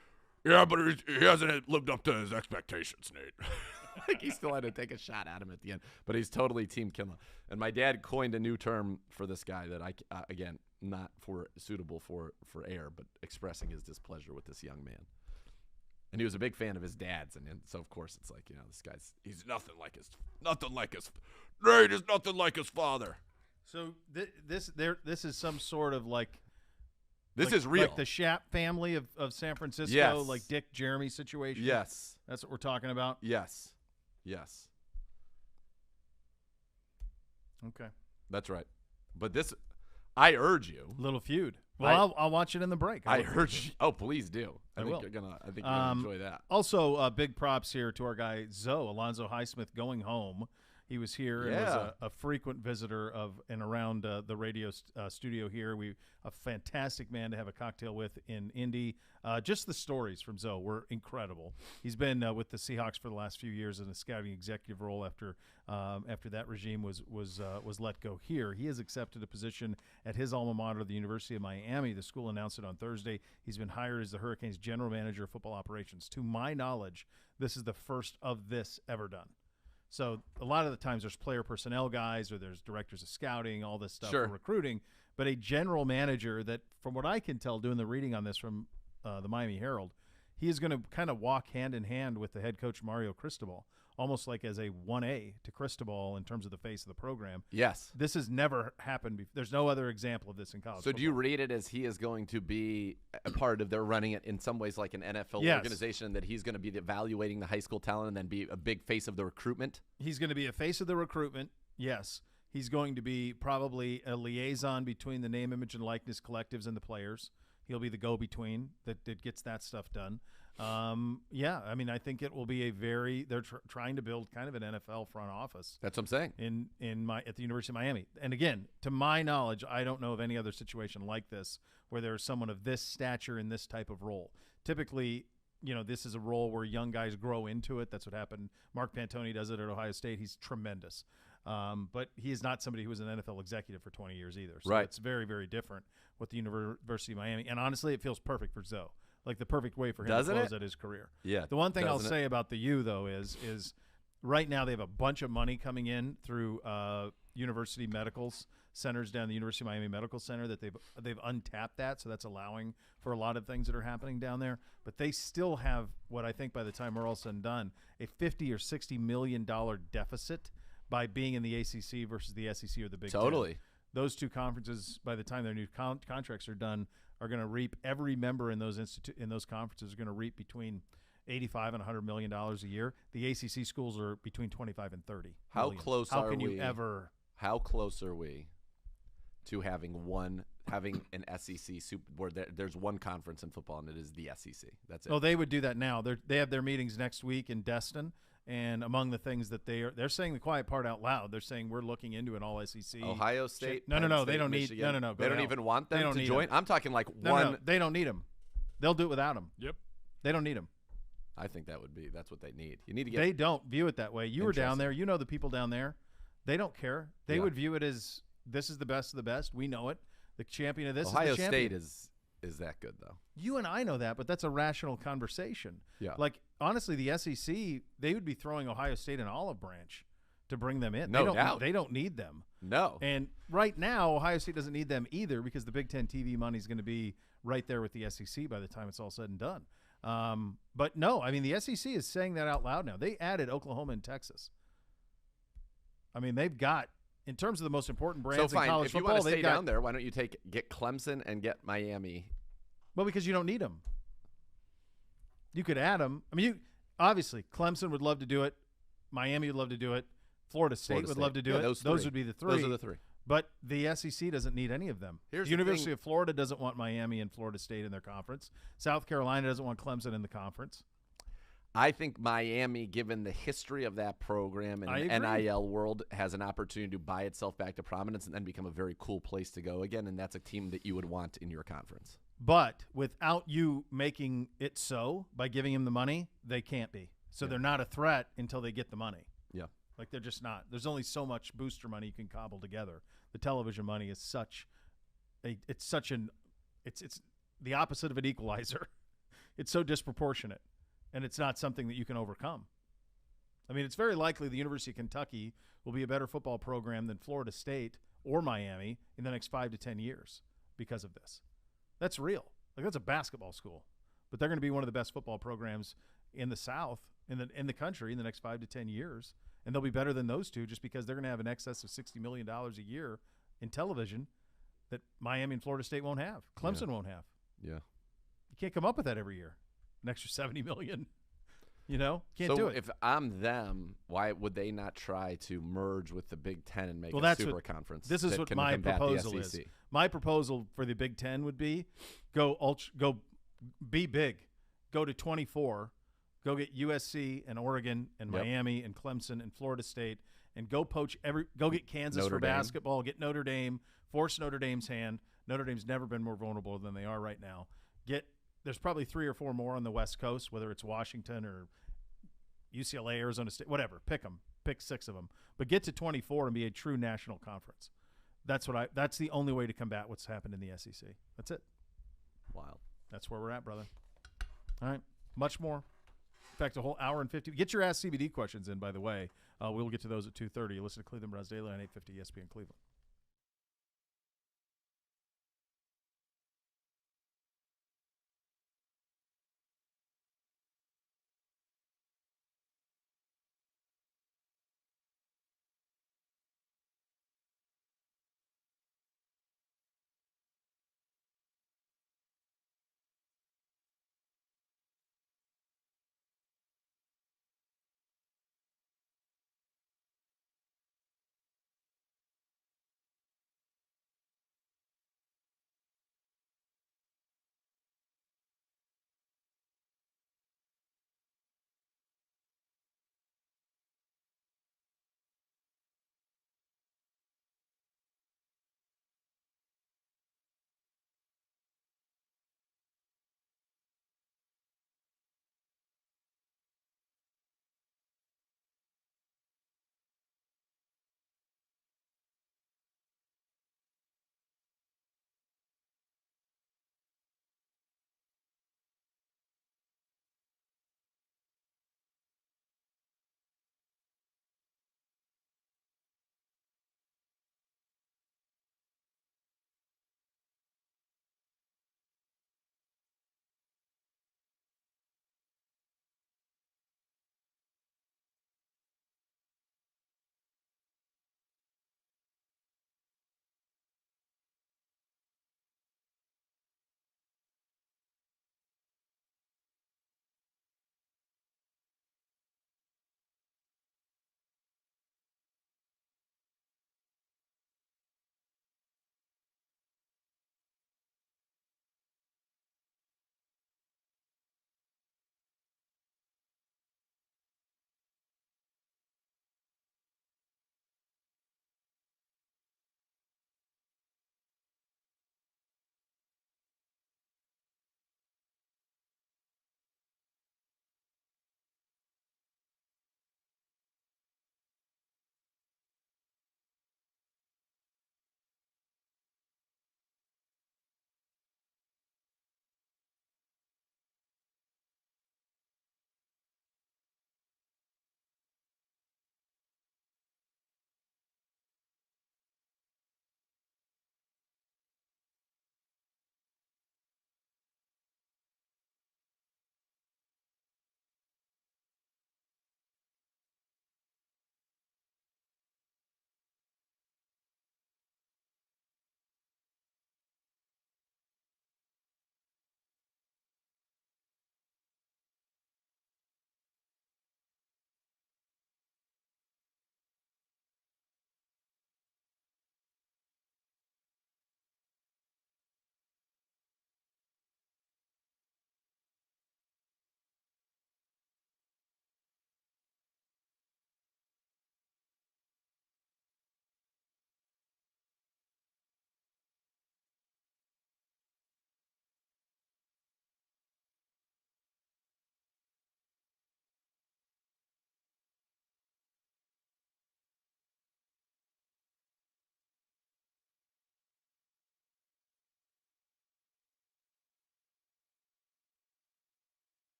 Yeah, but he hasn't lived up to his expectations, Nate. He still had to take a shot at him at the end. But he's totally Team Kinlaw. And my dad coined a new term for this guy that again, not suitable for air, but expressing his displeasure with this young man. And he was a big fan of his dad's, and so of course it's like, he's nothing like his Nate is nothing like his father. So this is some sort of this is real, like the Schaap family of San Francisco, yes. like Dick Jeremy situation. Yes, that's what we're talking about. Yes. Okay, that's right. But this, I urge you. Little feud. Well, I'll watch it in the break. I urge you. Oh, please do. I think will. you're gonna enjoy that. Also, big props here to our guy Zoe Alonzo Highsmith going home. He was here and was a frequent visitor of and around the radio studio here. A fantastic man to have a cocktail with in Indy. Just the stories from Zoe were incredible. He's been with the Seahawks for the last few years in a scouting executive role after that regime was let go here. He has accepted a position at his alma mater, the University of Miami. The school announced it on Thursday. He's been hired as the Hurricanes general manager of football operations. To my knowledge, this is the first of this ever done. So a lot of the times there's player personnel guys or there's directors of scouting, all this stuff for recruiting. But a general manager that, from what I can tell, doing the reading on this from the Miami Herald, he is going to kind of walk hand in hand with the head coach Mario Cristobal, almost like as a 1A to Cristobal in terms of the face of the program. Yes. This has never happened before. There's no other example of this in college football. Do you read it as he is going to be a part of their running it in some ways like an NFL organization, that he's going to be evaluating the high school talent and then be a big face of the recruitment? He's going to be a face of the recruitment, yes. He's going to be probably a liaison between the name, image, and likeness collectives and the players. He'll be the go-between that gets that stuff done. I mean, I think it will be they're trying to build kind of an NFL front office. That's what I'm saying. At the University of Miami. And again, to my knowledge, I don't know of any other situation like this where there's someone of this stature in this type of role. Typically, this is a role where young guys grow into it. That's what happened. Mark Pantoni does it at Ohio State. He's tremendous. But he is not somebody who was an NFL executive for 20 years either. So it's very, very different with the University of Miami. And honestly, it feels perfect for Zoe. Like the perfect way for him to close out his career. Yeah. The one thing I'll say about the U, though, is right now they have a bunch of money coming in through university medical centers down the University of Miami Medical Center that they've untapped that, so that's allowing for a lot of things that are happening down there. But they still have what I think by the time we're all said and done, a $50 or $60 million deficit by being in the ACC versus the SEC or the Big Ten. Those two conferences, by the time their new contracts are done, are going to reap, every member in those conferences are going to reap between $85 and $100 million a year. The ACC schools are between 25 and 30. How million. close How are can we? You ever? How close are we to having an SEC super board? There's one conference in football, and it is the SEC. That's it. Oh, they would do that now. They have their meetings next week in Destin. And among the things that they're saying the quiet part out loud, they're saying we're looking into an all-SEC. Ohio State. No. State, they don't Michigan. need. No. They don't even want them to join. I'm talking like one. No, they don't need them. They'll do it without them. Yep. They don't need them. I think that's what they need. You need to get. They don't view it that way. You were down there. You know the people down there. They don't care. They would view it as this is the best of the best. We know it. The champion of this. Ohio is the champion. State is that good though? You and I know that, but that's a rational conversation. Yeah. Like honestly, the SEC, they would be throwing Ohio State an olive branch to bring them in. No doubt. They don't need them. No. And right now, Ohio State doesn't need them either because the Big Ten TV money is going to be right there with the SEC by the time it's all said and done. But no, I mean, the SEC is saying that out loud now. They added Oklahoma and Texas. I mean, they've got, in terms of the most important brands in college football, football, if you want to stay down there, why don't you get Clemson and get Miami? Well, because you don't need them. You could add them. I mean, obviously, Clemson would love to do it. Miami would love to do it. Florida State would love to do it. Those would be the three. Those are the three. But the SEC doesn't need any of them. The University of Florida doesn't want Miami and Florida State in their conference. South Carolina doesn't want Clemson in the conference. I think Miami, given the history of that program and the NIL world, has an opportunity to buy itself back to prominence and then become a very cool place to go again, and that's a team that you would want in your conference. But without you making it so, by giving them the money, they can't be. So they're not a threat until they get the money. Yeah. Like they're just not. There's only so much booster money you can cobble together. The television money is it's the opposite of an equalizer. It's so disproportionate, and it's not something that you can overcome. I mean, it's very likely the University of Kentucky will be a better football program than Florida State or Miami in the next 5 to 10 years because of this. That's real. Like that's a basketball school, but they're going to be one of the best football programs in the South, in the country in the next 5 to 10 years. And they'll be better than those two just because they're going to have an excess of $60 million a year in television that Miami and Florida State won't have. Clemson won't have. Yeah. You can't come up with that every year. An extra $70 million. Can't do it. If I'm them, why would they not try to merge with the Big Ten and make a super conference? This is what my proposal is. My proposal for the Big Ten would be go be big. Go to 24. Go get USC and Oregon and Miami and Clemson and Florida State and go get Kansas for basketball, get Notre Dame, force Notre Dame's hand. Notre Dame's never been more vulnerable than they are right now. There's probably 3 or 4 more on the West Coast, whether it's Washington or UCLA, Arizona State, whatever. Pick them. Pick 6 of them. But get to 24 and be a true national conference. That's the only way to combat what's happened in the SEC. That's it. Wild. That's where we're at, brother. All right. Much more. In fact, a whole hour and 50. Get your Ask CBD questions in, by the way. We'll get to those at 2:30. You listen to Cleveland Browns Daily on 850 ESPN Cleveland.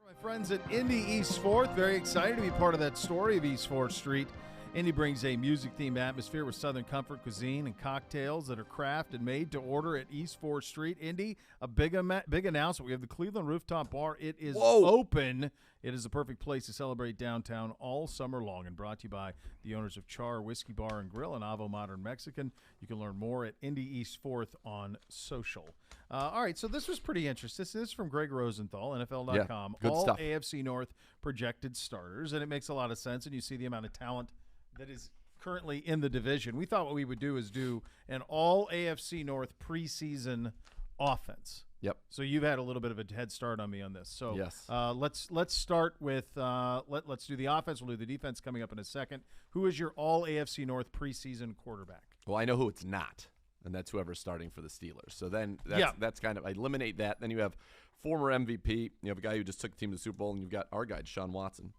My friends at Indy East 4th, very excited to be part of that story of East 4th Street Indy brings a music-themed atmosphere with Southern comfort cuisine and cocktails that are crafted and made to order at East 4th Street. Indy, a big announcement. We have the Cleveland Rooftop Bar. It is open. It is the perfect place to celebrate downtown all summer long, and brought to you by the owners of Char Whiskey Bar and Grill and Avo Modern Mexican. You can learn more at Indy East 4th on social. All right, so this was pretty interesting. This is from Greg Rosenthal, NFL.com. Good all stuff. AFC North projected starters, and it makes a lot of sense, and you see the amount of talent that is currently in the division. We thought what we would do is do an all AFC North preseason offense. Yep. So you've had a little bit of a head start on me on this. So yes. Let's start with let's do the offense. We'll do the defense coming up in a second. Who is your all AFC North preseason quarterback? Well, I know who it's not, and that's whoever's starting for the Steelers. So then that's kind of, I eliminate that. Then you have former MVP. You have a guy who just took the team to the Super Bowl, and you've got our guy, Deshaun Watson.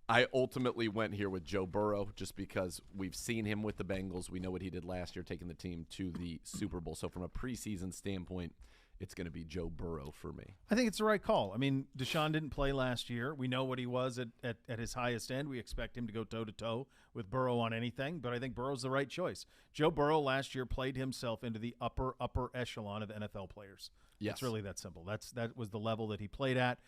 I ultimately went here with Joe Burrow just because we've seen him with the Bengals. We know what he did last year, taking the team to the Super Bowl. So from a preseason standpoint, it's going to be Joe Burrow for me. I think it's the right call. I mean, Deshaun didn't play last year. We know what he was at his highest end. We expect him to go toe-to-toe with Burrow on anything, but I think Burrow's the right choice. Joe Burrow last year played himself into the upper echelon of NFL players. Yes. It's really that simple. That was the level that he played at.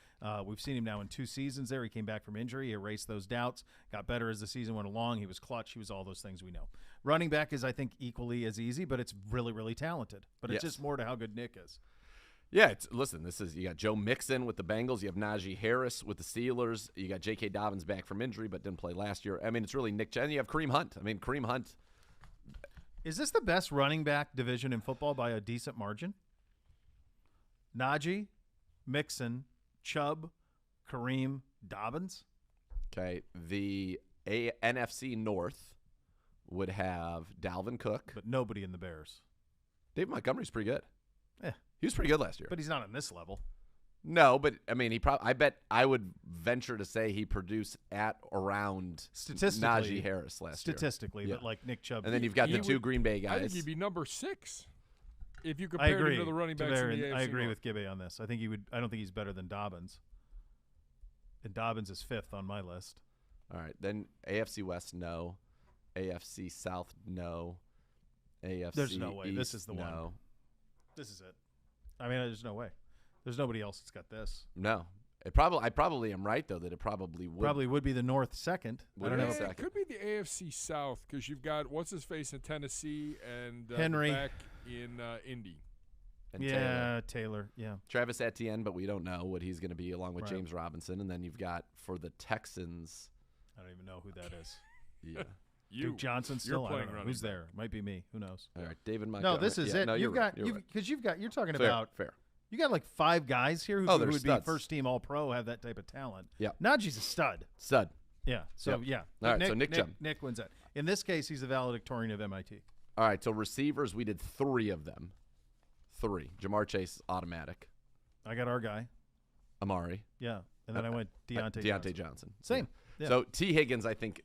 We've seen him now in 2 seasons there. He came back from injury. He erased those doubts, got better as the season went along. He was clutch. He was all those things we know. Running back is, I think, equally as easy, but it's really, really talented. But it's just more to how good Nick is. Yeah, listen, you got Joe Mixon with the Bengals. You have Najee Harris with the Steelers. You got J.K. Dobbins back from injury but didn't play last year. I mean, it's really Nick Chen. You have Kareem Hunt. I mean, Kareem Hunt. Is this the best running back division in football by a decent margin? Najee, Mixon, Chubb, Kareem, Dobbins. Okay, the NFC North would have Dalvin Cook. But nobody in the Bears. Dave Montgomery's pretty good. Yeah. He was pretty good last year. But he's not on this level. No, but, I mean, I bet I would venture to say he produced at around Najee Harris last year. Statistically, but like Nick Chubb. And then you've got the two Green Bay guys. I think he'd be number 6 if you compare him to the running backs in the AFC I agree North. with Gibby on this. I think he would. I don't think he's better than Dobbins. And Dobbins is 5th on my list. All right, then AFC West, no. AFC South, no. AFC There's no way. East, This is the no. one. This is it. I mean, there's no way. There's nobody else that's got this. No. I probably am right, though, that it probably would. Probably would be the North second. I don't know. It could be the AFC South because you've got what's-his-face in Tennessee and Henry back in Indy. And Taylor. Yeah. Travis Etienne, but we don't know what he's going to be along with Right. James Robinson. And then you've got for the Texans. I don't even know who that is. Yeah. Duke Johnson's still playing I don't know. running Who's back. there? Might be me. Who knows? All right, David Montgomery. No, this is it. No, You're talking about fair. You got like 5 guys here who they're would studs. be first team All Pro, have that type of talent. Yeah. Najee's a stud. Stud. Yeah. So Yep. yeah. All right, so Nick Chubb. Nick wins that. In this case, he's the valedictorian of MIT. All right, so receivers, we did 3 of them. 3. Jamar Chase, automatic. I got our guy. Amari. Yeah. And then I went Deontay Johnson. Same. Yeah. So T. Higgins, I think,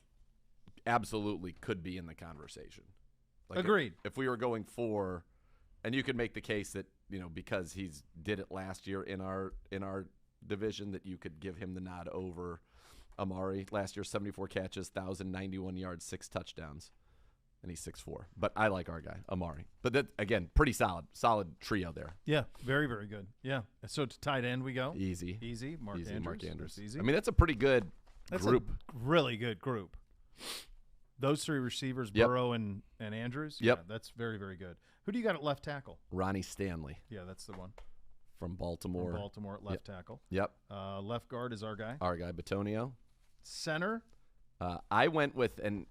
absolutely could be in the conversation. Like Agreed. If we were going for, and you could make the case that, because he's did it last year in our division, that you could give him the nod over Amari. Last year, 74 catches, 1,091 yards, 6 touchdowns, and he's 6'4". But I like our guy, Amari. But that, again, pretty solid trio there. Yeah, very, very good. Yeah. So to tight end we go. Easy. Mark Andrews. Easy. I mean, that's a pretty good group. A really good group. Those 3 receivers, Yep. Burrow and Andrews. Yep. Yeah, that's very, very good. Who do you got at left tackle? Ronnie Stanley Yeah, that's the one. from Baltimore. From Baltimore at left tackle. Yep. Left guard is our guy. Our guy, Bitonio. Center. I went with, and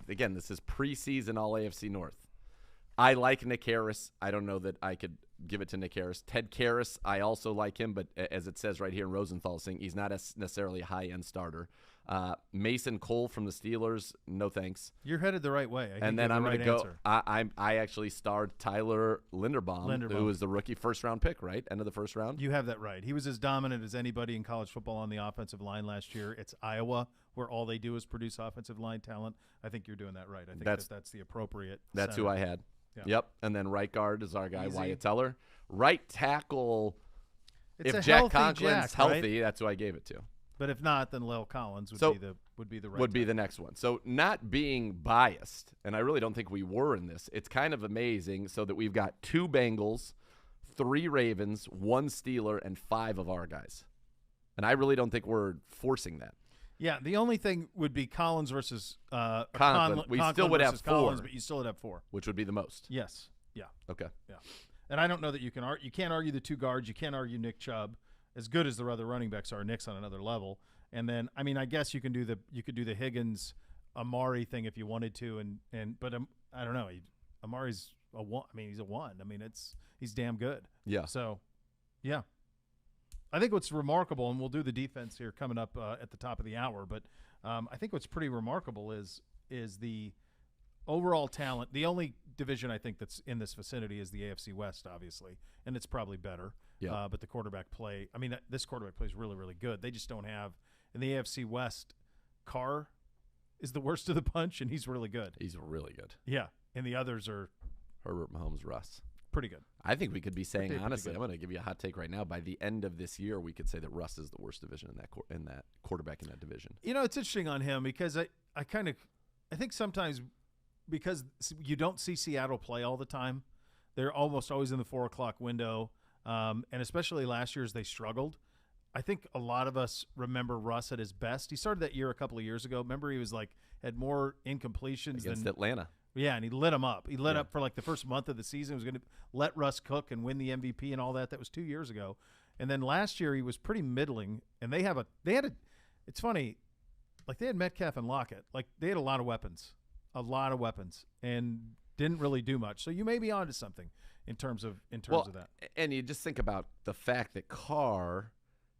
again, this is preseason All AFC North. I like Nick Harris. I don't know that I could give it to Nick Harris. Ted Karras, I also like him, but as it says right here in Rosenthal saying, he's not necessarily a high-end starter. Mason Cole from the Steelers, no thanks. You're headed the right way. And then I'm going to go. I actually starred Tyler Linderbaum, who was the rookie first-round pick, right? End of the first round. You have that right. He was as dominant as anybody in college football on the offensive line last year. It's Iowa, where all they do is produce offensive line talent. I think you're doing that right. I think that's the appropriate. That's center. who I had. Yeah. Yep. And then right guard is our guy, Easy. Wyatt Teller. Right tackle, It's if a Jack healthy Conklin's Jack, healthy, right? that's who I gave it to. But if not, then Lel Collins would be the would be the right would be the next one. So not being biased, and I really don't think we were in this, it's kind of amazing so that we've got 2 Bengals, 3 Ravens, 1 Steeler, and 5 of our guys. And I really don't think we're forcing that. Yeah, the only thing would be Collins versus Conklin. We still would have 4. Collins, but you still would have 4. Which would be the most. Yes. Yeah. Okay. Yeah. And I don't know that you can't argue the 2 guards. You can't argue Nick Chubb. As good as the other running backs are, Nick's on another level. And then, I mean, I guess you could do the Higgins Amari thing if you wanted to, but I don't know. Amari's a 1. I mean, he's a 1. I mean, he's damn good. Yeah. So, yeah. I think what's remarkable, and we'll do the defense here coming up at the top of the hour, but I think what's pretty remarkable is the overall talent. The only division I think that's in this vicinity is the AFC West, obviously, and it's probably better. Yeah. But the quarterback play, I mean, this quarterback play is really, really good. They just don't have – in the AFC West, Carr is the worst of the bunch, and he's really good. He's really good. Yeah, and the others are – Herbert, Mahomes, Russ. Pretty good. I think we could be saying, honestly, good. I'm going to give you a hot take right now. By the end of this year, we could say that Russ is the worst division in that quarterback in that division. You know, it's interesting on him because I think sometimes because you don't see Seattle play all the time, they're almost always in the 4 o'clock window, and especially last year as they struggled. I think a lot of us remember Russ at his best. He started that year a couple of years ago. Remember, he was had more incompletions against than Atlanta. Yeah, and he lit him up. He lit up for the first month of the season. He was going to let Russ cook and win the MVP and all that. That was 2 years ago. And then last year he was pretty middling. And they had a. It's funny, they had Metcalf and Lockett. They had a lot of weapons, and didn't really do much. So you may be onto something in terms of that. And you just think about the fact that Carr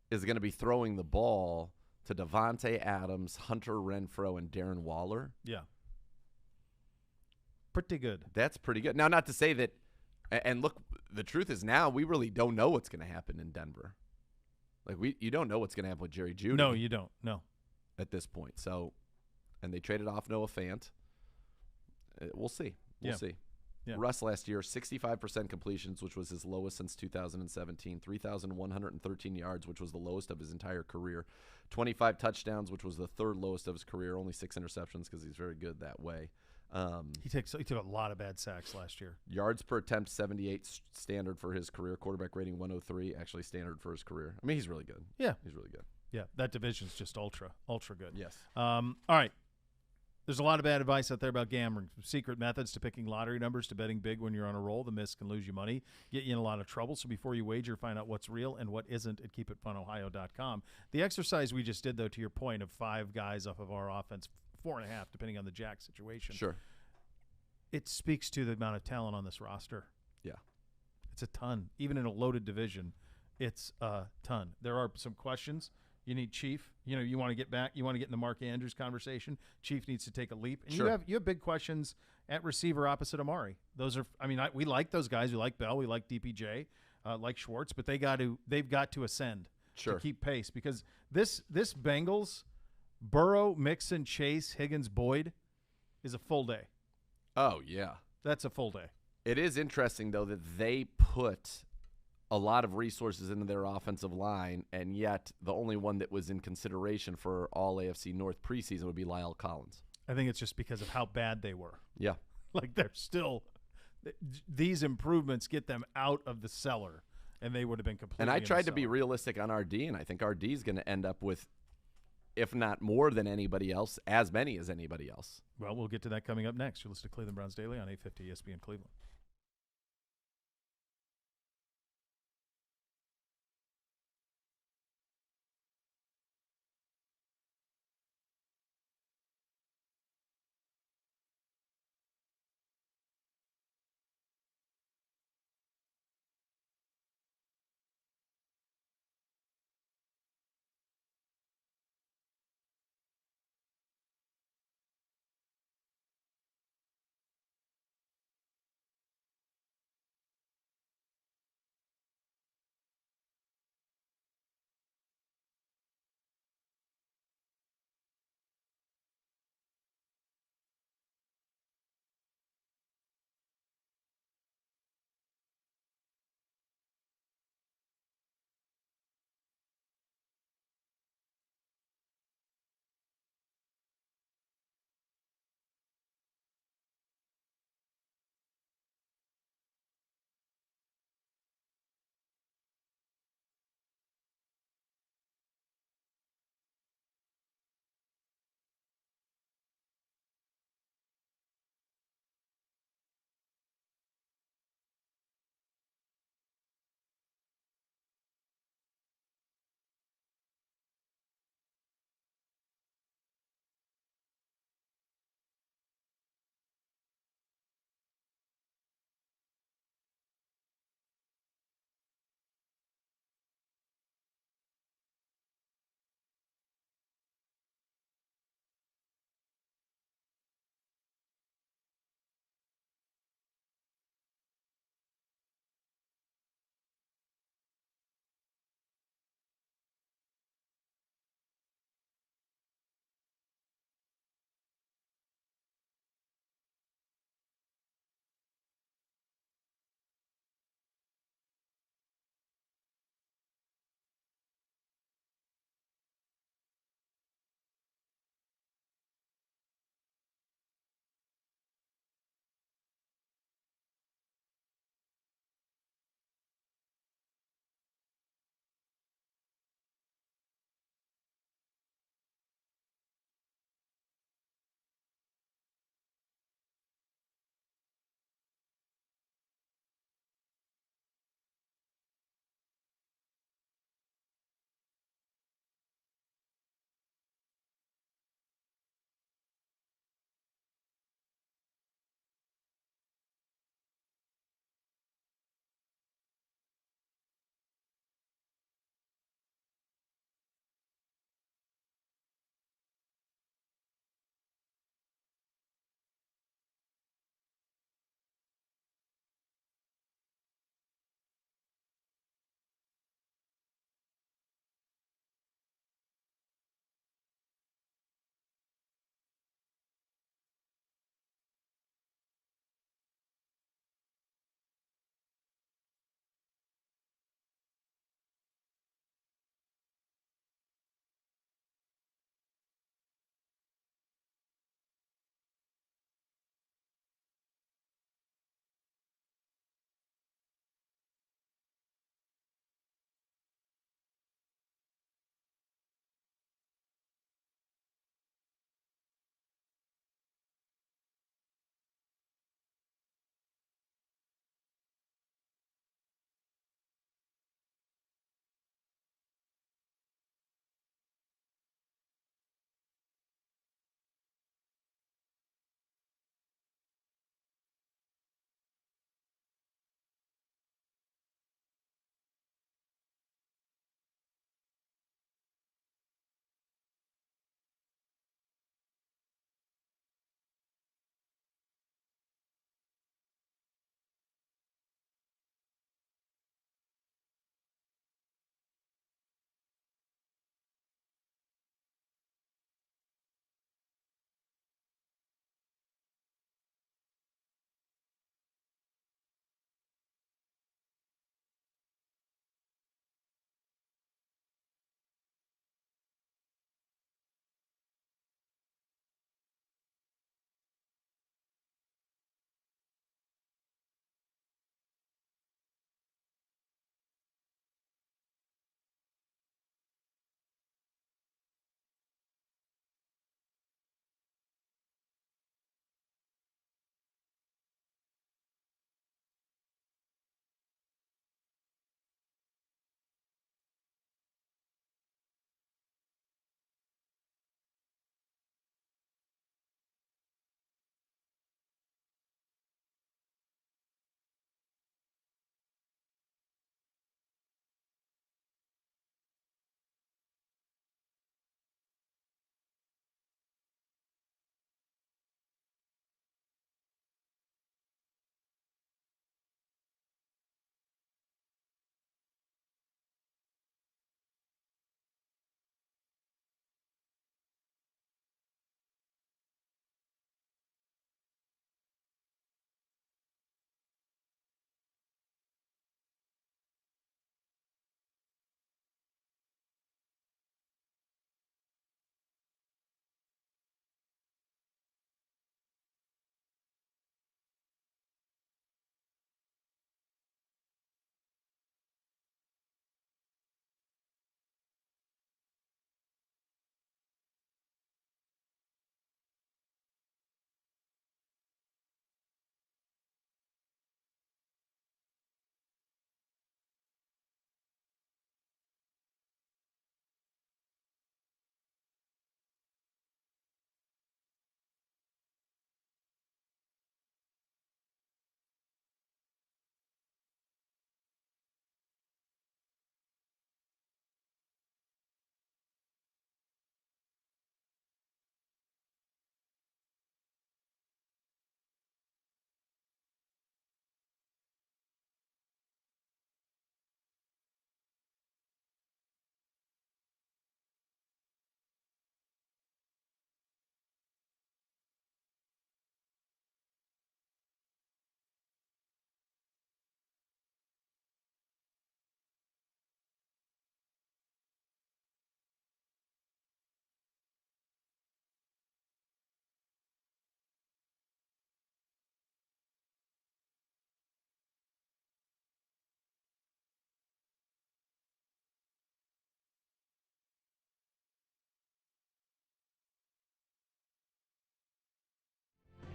is going to be throwing the ball to Devontae Adams, Hunter Renfrow, and Darren Waller. Yeah. Pretty good. That's pretty good. Now, not to say that – and look, the truth is now we really don't know what's going to happen in Denver. You don't know what's going to happen with Jerry Jeudy. No, you don't. No. At this point. So, and they traded off Noah Fant. We'll see. We'll see. Yeah. Russ last year, 65% completions, which was his lowest since 2017, 3,113 yards, which was the lowest of his entire career, 25 touchdowns, which was the 3rd lowest of his career, only 6 interceptions because he's very good that way. He took a lot of bad sacks last year. Yards per attempt, 78 standard for his career. Quarterback rating 103, actually standard for his career. I mean, he's really good. Yeah. He's really good. Yeah, that division's just ultra good. Yes. All right. There's a lot of bad advice out there about gambling. Secret methods to picking lottery numbers to betting big when you're on a roll. The miss can lose you money, get you in a lot of trouble. So before you wager, find out what's real and what isn't at keepitfunohio.com. The exercise we just did, though, to your point of 5 guys off of our offense, 4.5, depending on the Jack situation. Sure. It speaks to the amount of talent on this roster. Yeah. It's a ton. Even in a loaded division, it's a ton. There are some questions. You need Chief. You want to get back. You want to get in the Mark Andrews conversation. Chief needs to take a leap. And sure. you have big questions at receiver opposite Amari. Those are. We like those guys. We like Bell. We like DPJ. Like Schwartz. But they've got to ascend to keep pace because this Bengals, Burrow, Mixon, Chase, Higgins, Boyd, is a full day. Oh yeah, that's a full day. It is interesting though that they put a lot of resources into their offensive line, and yet the only one that was in consideration for All-AFC North preseason would be Lyle Collins. I think it's just because of how bad they were. Yeah. They're still – these improvements get them out of the cellar, and they would have been completely And I tried to be realistic on RD, and I think RD is going to end up with, if not more than anybody else, as many as anybody else. Well, we'll get to that coming up next. You're listening to Cleveland Browns Daily on 850 ESPN Cleveland.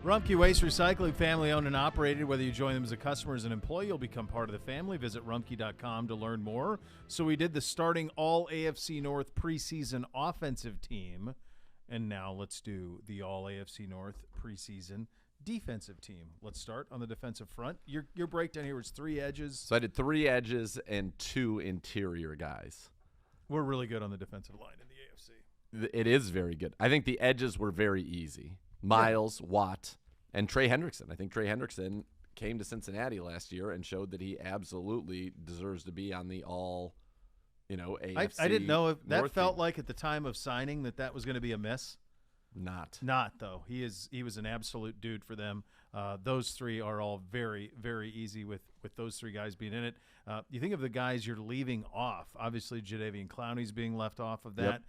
Rumpke Waste Recycling, family-owned and operated. Whether you join them as a customer or as an employee, you'll become part of the family. Visit rumpke.com to learn more. So we did the starting All-AFC North preseason offensive team, and now let's do the All-AFC North preseason defensive team. Let's start on the defensive front. Your breakdown here was 3 edges. So I did 3 edges and 2 interior guys. We're really good on the defensive line in the AFC. It is very good. I think the edges were very easy. Miles, Watt, and Trey Hendrickson. I think Trey Hendrickson came to Cincinnati last year and showed that he absolutely deserves to be on the AFC. I didn't know if that North felt team. like at the time of signing that was going to be a miss. Not Though. He was an absolute dude for them. Those 3 are all very, very easy with those 3 guys being in it. You think of the guys you're leaving off. Obviously, Jadeveon Clowney's being left off of that.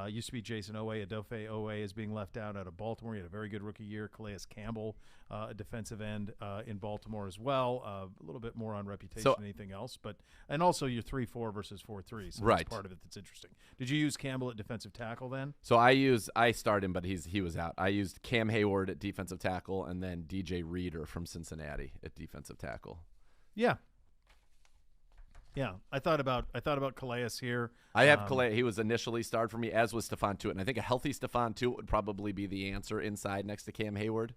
Used to be Jason Owe. Adofe Owe is being left out of Baltimore. He had a very good rookie year. Calais Campbell, a defensive end in Baltimore as well. A little bit more on reputation than anything else. And also your 3-4 versus 4-3. So that's part of it that's interesting. Did you use Campbell at defensive tackle then? So I started him, but he was out. I used Cam Hayward at defensive tackle and then DJ Reader from Cincinnati at defensive tackle. Yeah. Yeah, I thought about Calais here. I have Calais. He was initially starred for me, as was Stephon Tuitt. And I think a healthy Stephon Tuitt would probably be the answer inside next to Cam Hayward.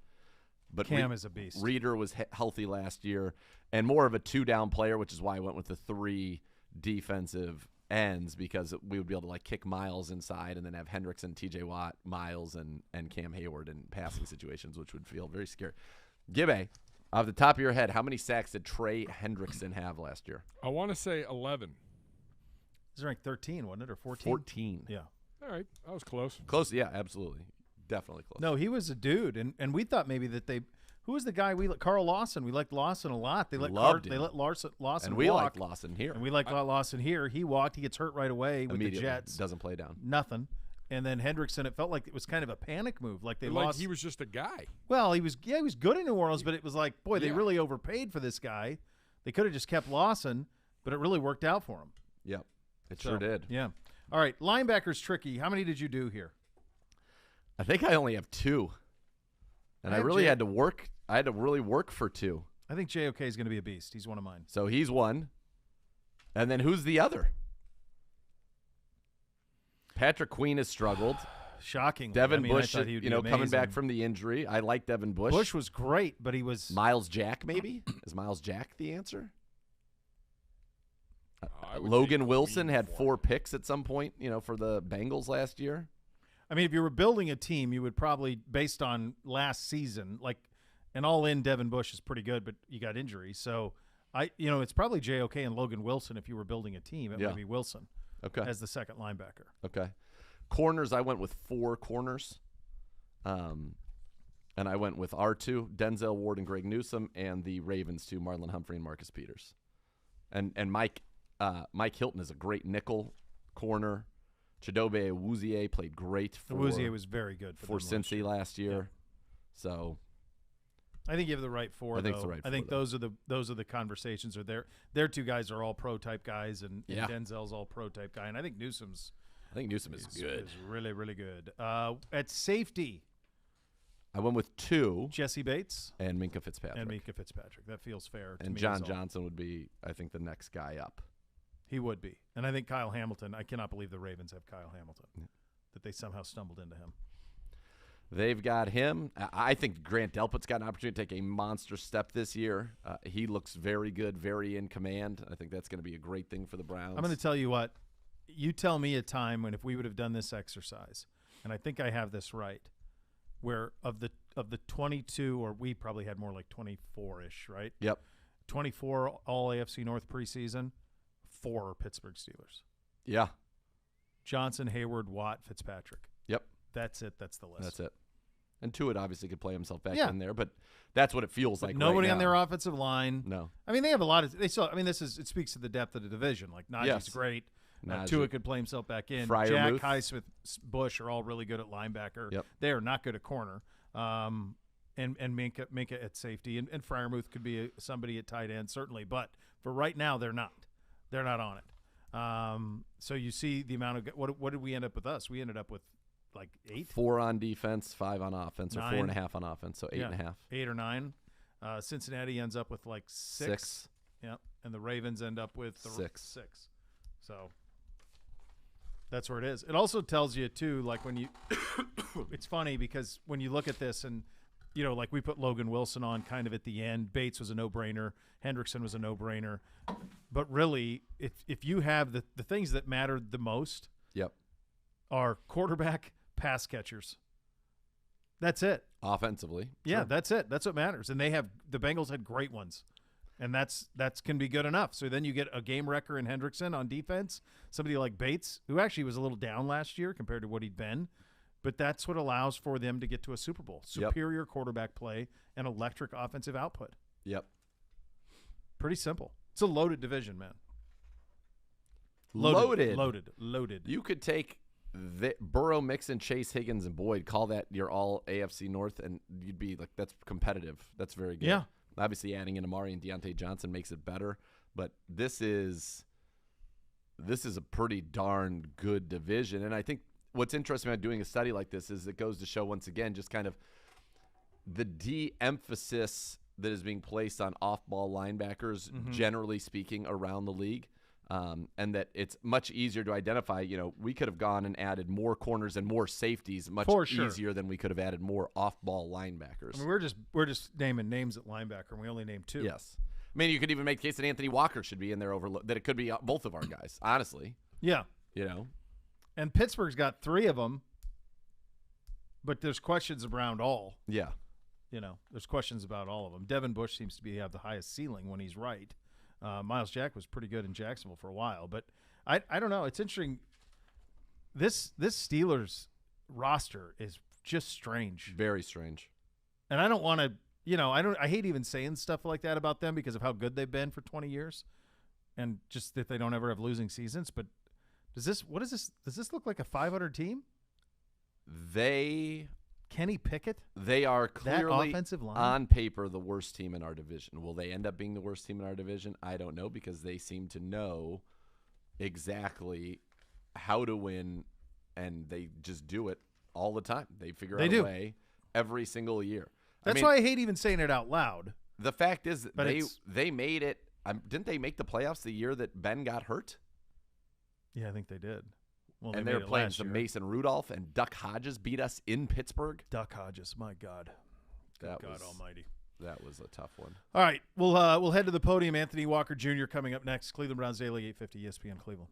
But Cam is a beast. Reader was healthy last year and more of a 2-down player, which is why I went with the 3 defensive ends, because we would be able to kick Miles inside and then have Hendrickson, TJ Watt, Miles, and Cam Hayward in passing situations, which would feel very scary. Gibbe, off the top of your head, how many sacks did Trey Hendrickson have last year? I want to say 11. It was ranked 13, wasn't it, or 14? 14. Yeah. All right, that was close. Close, yeah, absolutely. Definitely close. No, he was a dude, and we thought maybe that who was the guy Carl Lawson? We liked Lawson a lot. They let Lawson and we walk. liked Lawson here. And we liked Lawson here. He walked. He gets hurt right away with the Jets. Doesn't play down. Nothing. And then Hendrickson, it felt like it was kind of a panic move. Like they lost. He was just a guy. Well, he was good in New Orleans, but it was like, boy, they really overpaid for this guy. They could have just kept Lawson, but it really worked out for him. Yep, it sure did. Yeah. All right, linebackers tricky. How many did you do here? I think I only have 2, and I really had to work. I had to really work for 2. I think JOK is going to be a beast. He's one of mine. So he's one, and then who's the other? Patrick Queen has struggled. Shocking. Devin Bush, coming back from the injury. I like Devin Bush. Bush was great, but he was Miles Jack. Maybe is Miles Jack the answer? Logan Wilson had 4 picks at some point, for the Bengals last year. I mean, if you were building a team, you would probably, based on last season, an all-in Devin Bush is pretty good, but you got injuries. So, it's probably JOK and Logan Wilson if you were building a team. It would be Wilson as the second linebacker. Okay. Corners, I went with 4 corners. And I went with R2, Denzel Ward and Greg Newsome, and the Ravens 2, Marlon Humphrey and Marcus Peters. And Mike Hilton is a great nickel corner. Chidobe Awuzie played great for Awuzie was very good for Cincy last year. Yeah. So I think you have the right 4. I think it's the right 4. I think those are the conversations are there. Their 2 guys are all pro type guys, and Denzel's all pro type guy, and I think Newsome is good. Is really, really good. At safety, I went with 2. Jesse Bates and Minka Fitzpatrick. That feels fair. And John Johnson would be, I think, the next guy up. He would be. And I think Kyle Hamilton, I cannot believe the Ravens have Kyle Hamilton, that they somehow stumbled into him. They've got him. I think Grant Delpit's got an opportunity to take a monster step this year. He looks very good, very in command. I think that's going to be a great thing for the Browns. I'm going to tell you what. You tell me a time when if we would have done this exercise, and I think I have this right, where of the 22, or we probably had more like 24-ish, right? Yep. 24 All-AFC North preseason, 4 are Pittsburgh Steelers. Yeah. Johnson, Hayward, Watt, Fitzpatrick. Yep. That's it. That's the list. That's it. And Tuitt obviously could play himself back in there, but that's what it feels like. Nobody right on their offensive line. No. I mean, they have a lot of. It speaks to the depth of the division. Like Najee's great. Tuitt could play himself back in. Jack, Highsmith, Bush are all really good at linebacker. Yep. They are not good at corner. And Minka at safety, and Freiermuth could be somebody at tight end certainly, but for right now they're not. They're not on it. So you see the amount of what did we end up with us? We ended up with like 8? 4 on defense, 5 on offense, 9. or 4.5 on offense, so 8.5. 8 or 9. Cincinnati ends up with like 6. Yeah, and the Ravens end up with 6. So that's where it is. It also tells you too, like when you, it's funny because when you look at this and, you know, like we put Logan Wilson on kind of at the end. Bates was a no-brainer. Hendrickson was a no-brainer. But really, if you have the things that matter the most, are quarterback, pass catchers. That's it. Offensively. Yeah, sure. That's it. That's what matters. And the Bengals had great ones. And that's can be good enough. So then you get a game wrecker in Hendrickson on defense, somebody like Bates, who actually was a little down last year compared to what he'd been. But that's what allows for them to get to a Super Bowl. Superior quarterback play and electric offensive output. Yep. Pretty simple. It's a loaded division, man. Loaded. You could take Burrow, Mixon, Chase, Higgins, and Boyd, call that your all-AFC North, and you'd be like, that's competitive. That's very good. Yeah. Obviously, adding in Amari and Deontay Johnson makes it better, but this is a pretty darn good division. And I think what's interesting about doing a study like this is it goes to show once again just kind of the de-emphasis that is being placed on off-ball linebackers, generally speaking, around the league. And that it's much easier to identify. You know, we could have gone and added more corners and more safeties much easier than we could have added more off-ball linebackers. I mean, we're just naming names at linebacker, and we only named 2. Yes. I mean, you could even make the case that Anthony Walker should be in there that it could be both of our guys, honestly. Yeah. You know? And Pittsburgh's got 3 of them, but there's questions around all. Yeah. You know, there's questions about all of them. Devin Bush seems to have the highest ceiling when he's right. Miles Jack was pretty good in Jacksonville for a while, but I don't know. It's interesting. This Steelers roster is just strange. Very strange. And I don't want to, you know, I hate even saying stuff like that about them because of how good they've been for 20 years and just that they don't ever have losing seasons. But does this look like a 500 team? Kenny Pickett? They are clearly, offensive line? on paper, the worst team in our division. Will they end up being the worst team in our division? I don't know, because they seem to know exactly how to win, and they just do it all the time. They figure out a way every single year. That's why I hate even saying it out loud. The fact is that they made it. Didn't they make the playoffs the year that Ben got hurt? Yeah, I think they did. Well, and they were playing some Mason Rudolph, and Duck Hodges beat us in Pittsburgh. Duck Hodges, my God. God almighty. That was a tough one. All right, we'll head to the podium. Anthony Walker Jr. coming up next. Cleveland Browns Daily, 850 ESPN Cleveland.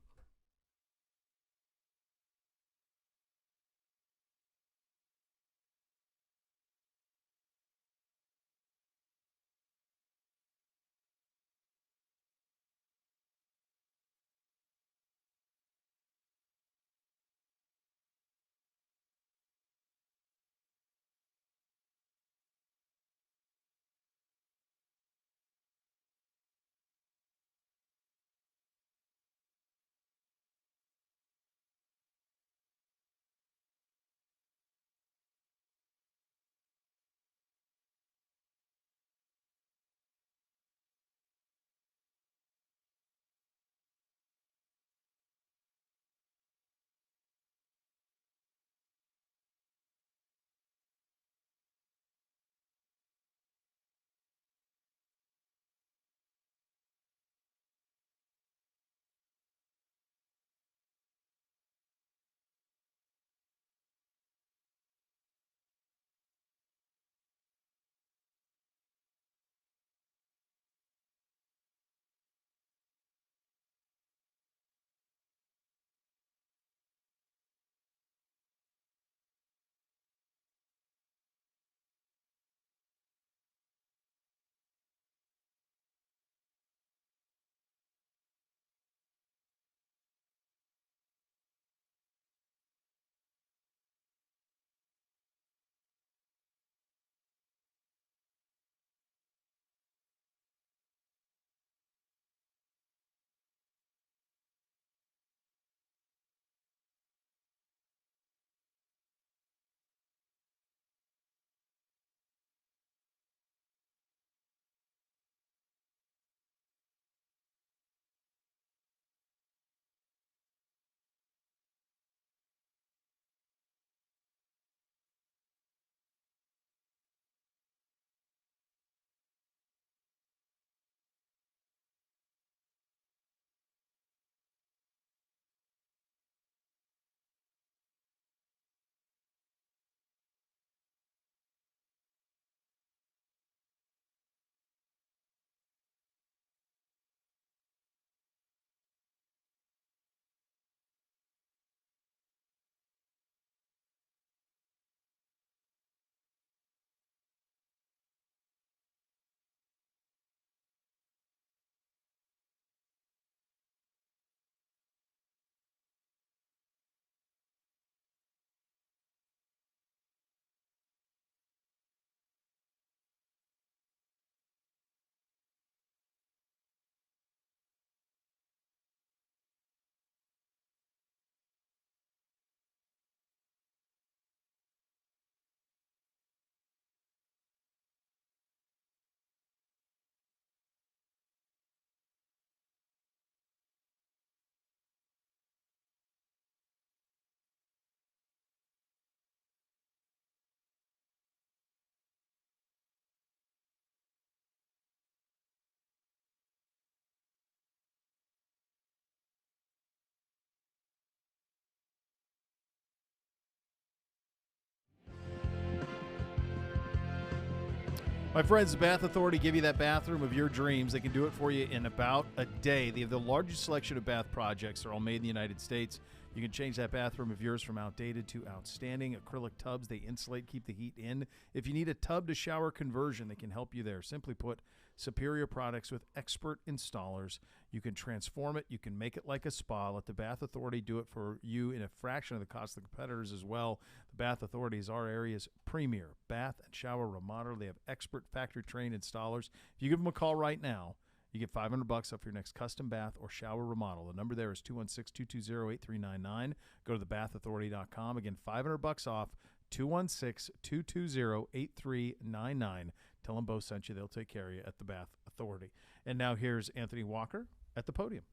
My friends, the Bath Authority give you that bathroom of your dreams. They can do it for you in about a day. They have the largest selection of bath projects. They're all made in the United States. You can change that bathroom of yours from outdated to outstanding. Acrylic tubs, they insulate, keep the heat in. If you need a tub-to-shower conversion, they can help you there. Simply put, superior products with expert installers. You can transform it. You can make it like a spa. Let the Bath Authority do it for you in a fraction of the cost of the competitors as well. The Bath Authority is our area's premier bath and shower remodeler. They have expert factory-trained installers. If you give them a call right now, you get $500 off your next custom bath or shower remodel. The number there is 216-220-8399. Go to thebathauthority.com. Again, $500 off, 216-220-8399. Tell them Beau sent you. They'll take care of you at the Bath Authority. And now here's Anthony Walker at the podium.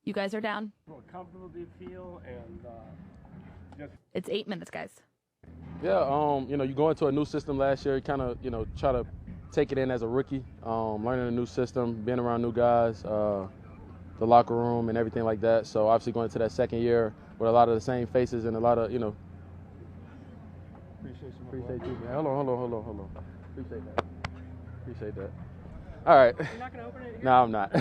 You guys are down. How comfortable do you feel? And It's 8 minutes, guys. Yeah, you go into a new system last year, you kind of, try to take it in as a rookie, learning a new system, being around new guys, the locker room and everything like that. So obviously going into that second year with a lot of the same faces and a lot of, Appreciate you, man. Hold on. Appreciate that. All right. You're not going to open it here? No, I'm not.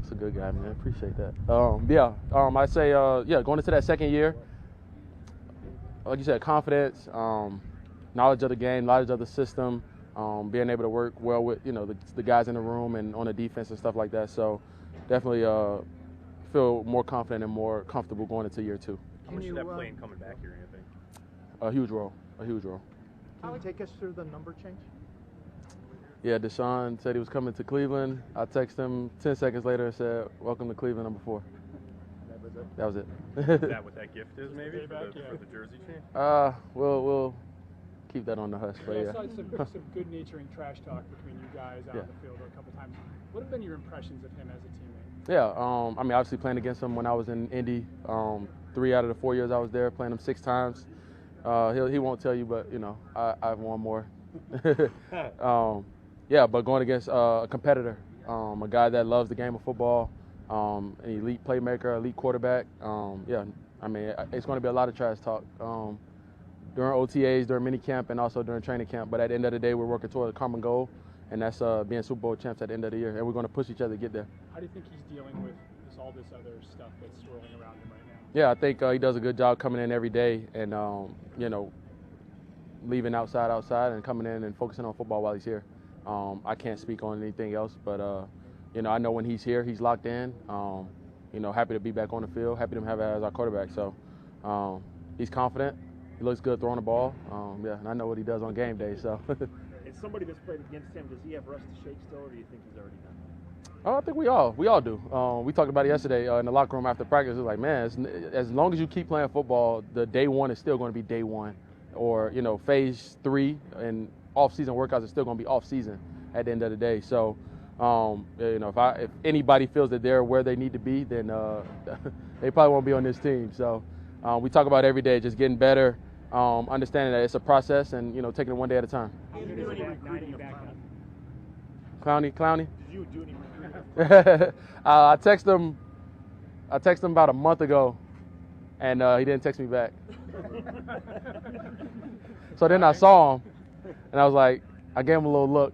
It's a good guy, man. Appreciate that. I say, going into that second year, like you said, confidence, knowledge of the game, knowledge of the system, being able to work well with, the guys in the room and on the defense and stuff like that. So definitely feel more confident and more comfortable going into year two. How much did that play in coming back here, Anthony? A huge role. Can you take us through the number change? Yeah, Deshaun said he was coming to Cleveland. I texted him 10 seconds later and said, "Welcome to Cleveland, number 4." That was it. Is that what that gift is, maybe, for the jersey change? We'll keep that on the hush, but yeah. I saw some good-naturing trash talk between you guys out on the field a couple times. What have been your impressions of him as a teammate? Yeah, obviously playing against him when I was in Indy, 3 out of the 4 years I was there, playing him 6 times. He won't tell you, but I've won more. But going against a competitor, a guy that loves the game of football, an elite playmaker, elite quarterback. It's going to be a lot of trash talk during OTAs, during minicamp, and also during training camp. But at the end of the day, we're working toward a common goal, and that's being Super Bowl champs at the end of the year. And we're going to push each other to get there. How do you think he's dealing with all this other stuff that's swirling around him right now? Yeah, I think he does a good job coming in every day and, leaving outside and coming in and focusing on football while he's here. I can't speak on anything else, but, I know when he's here, he's locked in. Happy to be back on the field, happy to have him as our quarterback. So he's confident. He looks good throwing the ball. And I know what he does on game day. So. As somebody that's played against him, does he have rust to shake still, or do you think he's already done? I think we all do. We talked about it yesterday in the locker room after practice. It was like, man, as long as you keep playing football, the day one is still going to be day one. Or, phase 3 and off-season workouts are still going to be off-season at the end of the day. So, if anybody feels that they're where they need to be, then they probably won't be on this team. So we talk about it every day, just getting better, understanding that it's a process and, taking it one day at a time. Did you do any recruiting of Clowney? Did you do any recruiting? I texted him about a month ago, and he didn't text me back. So then I saw him, and I was like, I gave him a little look,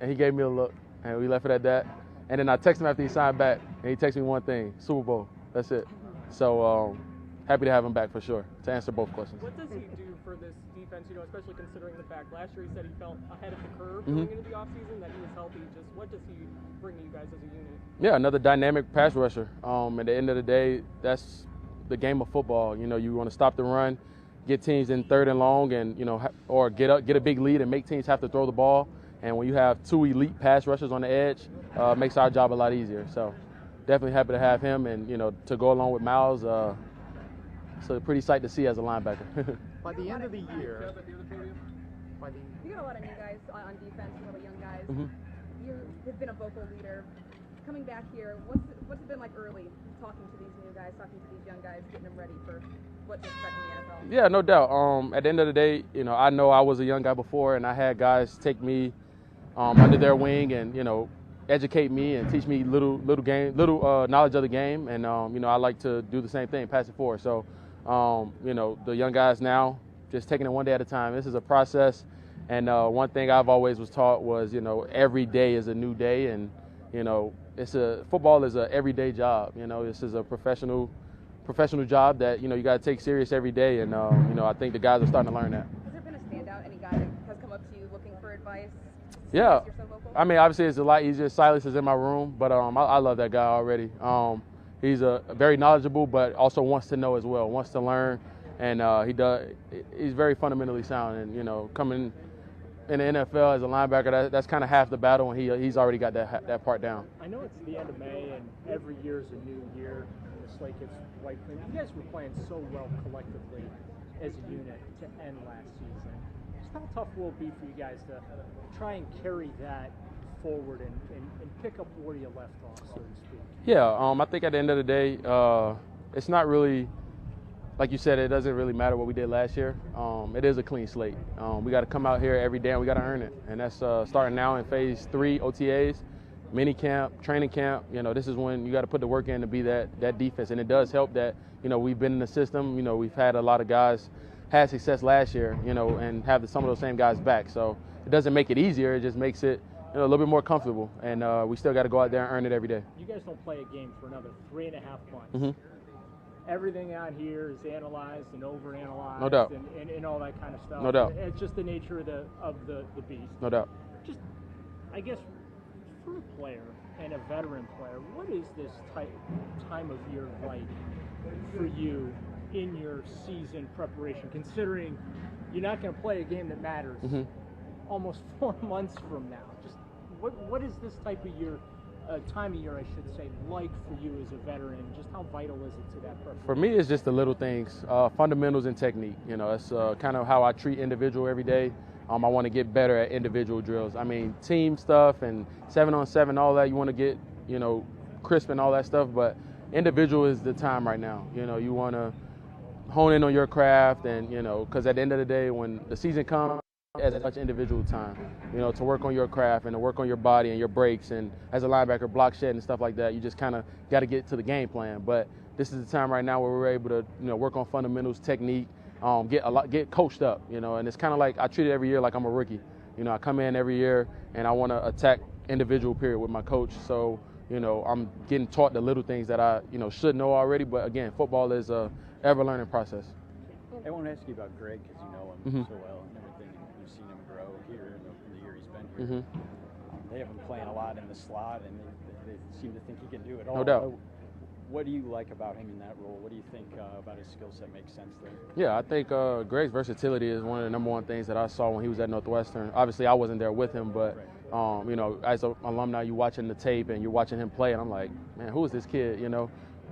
and he gave me a look, and we left it at that. And then I texted him after he signed back, and he texted me one thing: Super Bowl. That's it. So happy to have him back for sure to answer both questions. What does he do for this defense? Especially considering the fact last year he said he felt ahead of the curve going into the offseason, that he was healthy. Just what does he bring to you guys as a unit? Yeah, another dynamic pass rusher. At the end of the day, that's the game of football. You want to stop the run, get teams in 3rd and long, and or get a big lead and make teams have to throw the ball. And when you have 2 elite pass rushers on the edge, makes our job a lot easier. So definitely happy to have him, and to go along with Miles. It's a pretty sight to see as a linebacker. By the end of the year, You got a lot of new guys on defense, a lot of young guys. You have been a vocal leader. Coming back here, what's it been like early talking to these new guys, talking to these young guys, getting them ready for what to expect in the NFL? Yeah, no doubt. At the end of the day, I know I was a young guy before, and I had guys take me under their wing and educate me and teach me little knowledge of the game, and I like to do the same thing, pass it forward. So The young guys now just taking it one day at a time. This is a process, and one thing I've always was taught was, every day is a new day, and football is a everyday job. This is a professional job that you got to take serious every day, and I think the guys are starting to learn that. Has there been a standout? Any guy that has come up to you looking for advice? Yeah, I mean, obviously it's a lot easier. Silas is in my room, but I love that guy already. He's very knowledgeable, but also wants to know as well, wants to learn, and he's very fundamentally sound. And coming in the NFL as a linebacker, that's kind of half the battle, and he's already got that part down. I know it's the end of May, and every year is a new year. The slate gets wiped clean. You guys were playing so well collectively as a unit to end last season. Just how tough will it be for you guys to try and carry that forward and pick up where you left off, so to speak? Yeah, I think at the end of the day, it's not really, like you said, it doesn't really matter what we did last year. It is a clean slate. We got to come out here every day and we got to earn it. And that's starting now in phase 3 OTAs, mini camp, training camp. This is when you got to put the work in to be that defense. And it does help that, we've been in the system. We've had a lot of guys had success last year, and have some of those same guys back. So it doesn't make it easier. It just makes it a little bit more comfortable, and we still got to go out there and earn it every day. You guys don't play a game for another 3.5 months. Mm-hmm. Everything out here is analyzed and overanalyzed, no doubt, and all that kind of stuff. No doubt. It's just the nature of the beast. No doubt. Just, I guess, for a player and a veteran player, what is this time of year like for you in your season preparation, considering you're not going to play a game that matters almost 4 months from now? Just what is this type of year, time of year, I should say, like for you as a veteran? Just how vital is it to that preparation? For me, it's just the little things, fundamentals and technique. It's kind of how I treat individual every day. I want to get better at individual drills. I mean, team stuff and 7-on-7, all that, you want to get, crisp and all that stuff, but individual is the time right now. You want to hone in on your craft, and, because at the end of the day, when the season comes, as much individual time, to work on your craft and to work on your body and your breaks, and as a linebacker, block shed and stuff like that. You just kind of got to get to the game plan. But this is the time right now where we're able to, work on fundamentals, technique, get coached up, and it's kind of like I treat it every year like I'm a rookie. I come in every year and I want to attack individual period with my coach. So, I'm getting taught the little things that I, should know already. But again, football is a ever learning process. I want to ask you about Greg, because you know him so well and everything. You've seen him grow here in the year he's been here. They have him playing a lot in the slot, and they seem to think he can do it all. No doubt. What do you like about him in that role? What do you think about his skill set makes sense there? Yeah, I think Greg's versatility is one of the number one things that I saw when he was at Northwestern. Obviously, I wasn't there with him, but as an alumni, you're watching the tape and you're watching him play, and I'm like, man, who is this kid?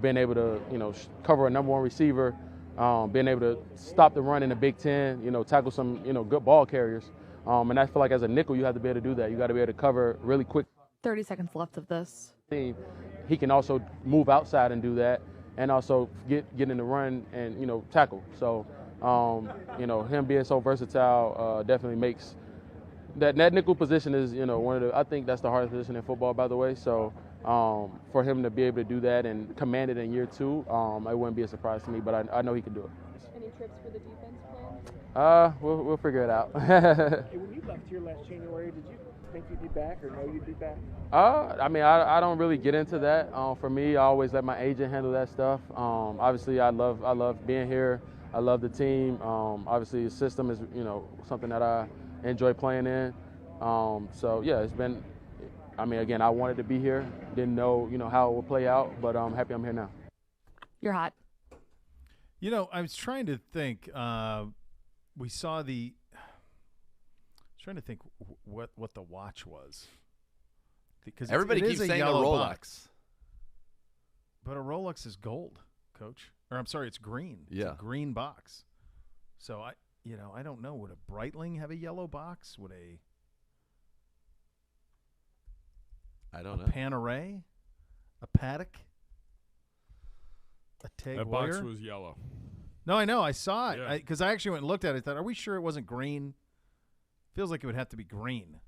Being able to cover a number one receiver, being able to stop the run in the Big Ten, tackle some good ball carriers, and I feel like as a nickel, you have to be able to do that. You got to be able to cover really quick. 30 seconds left of this. He can also move outside and do that, and also get in the run and tackle. So him being so versatile definitely makes that nickel position is one of the, I think that's the hardest position in football, by the way. So for him to be able to do that and command it in year 2, it wouldn't be a surprise to me, but I know he can do it. Any trips for the defense plan? We'll figure it out. Hey, when you left here last January, did you think you'd be back or know you'd be back? I mean, I don't really get into that. For me, I always let my agent handle that stuff. Obviously, I love being here. I love the team. Obviously, the system is something that I enjoy playing in. So yeah, it's been. I mean, again, I wanted to be here. Didn't know how it would play out, but I'm happy I'm here now. You're hot. I was trying to think. We saw the. Trying to think what the watch was, because everybody keeps saying a Rolex, box. But a Rolex is gold, Coach. Or I'm sorry, it's green. Yeah, it's a green box. So I don't know. Would a Breitling have a yellow box? Would I don't know. Panerai, a Patek, a Tag That Heuer? box was yellow. No, I know. I saw it because I actually went and looked at it. Thought, are we sure it wasn't green? Feels like it would have to be green,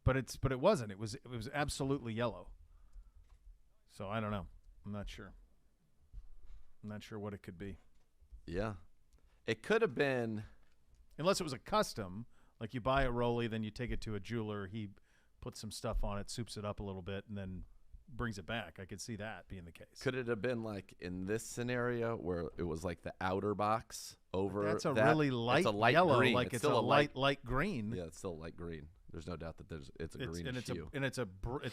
but it wasn't. It was absolutely yellow. So I don't know. I'm not sure. I'm not sure what it could be. Yeah. It could have been. Unless it was a custom, like you buy a Rolly, then you take it to a jeweler, he puts some stuff on it, soups it up a little bit, and then brings it back. I could see that being the case. Could it have been like in this scenario where it was like the outer box over? But that's a that? really light, it's a light yellow, green. like it's a light green. Yeah, it's still light green. There's no doubt that it's a greenish hue. It's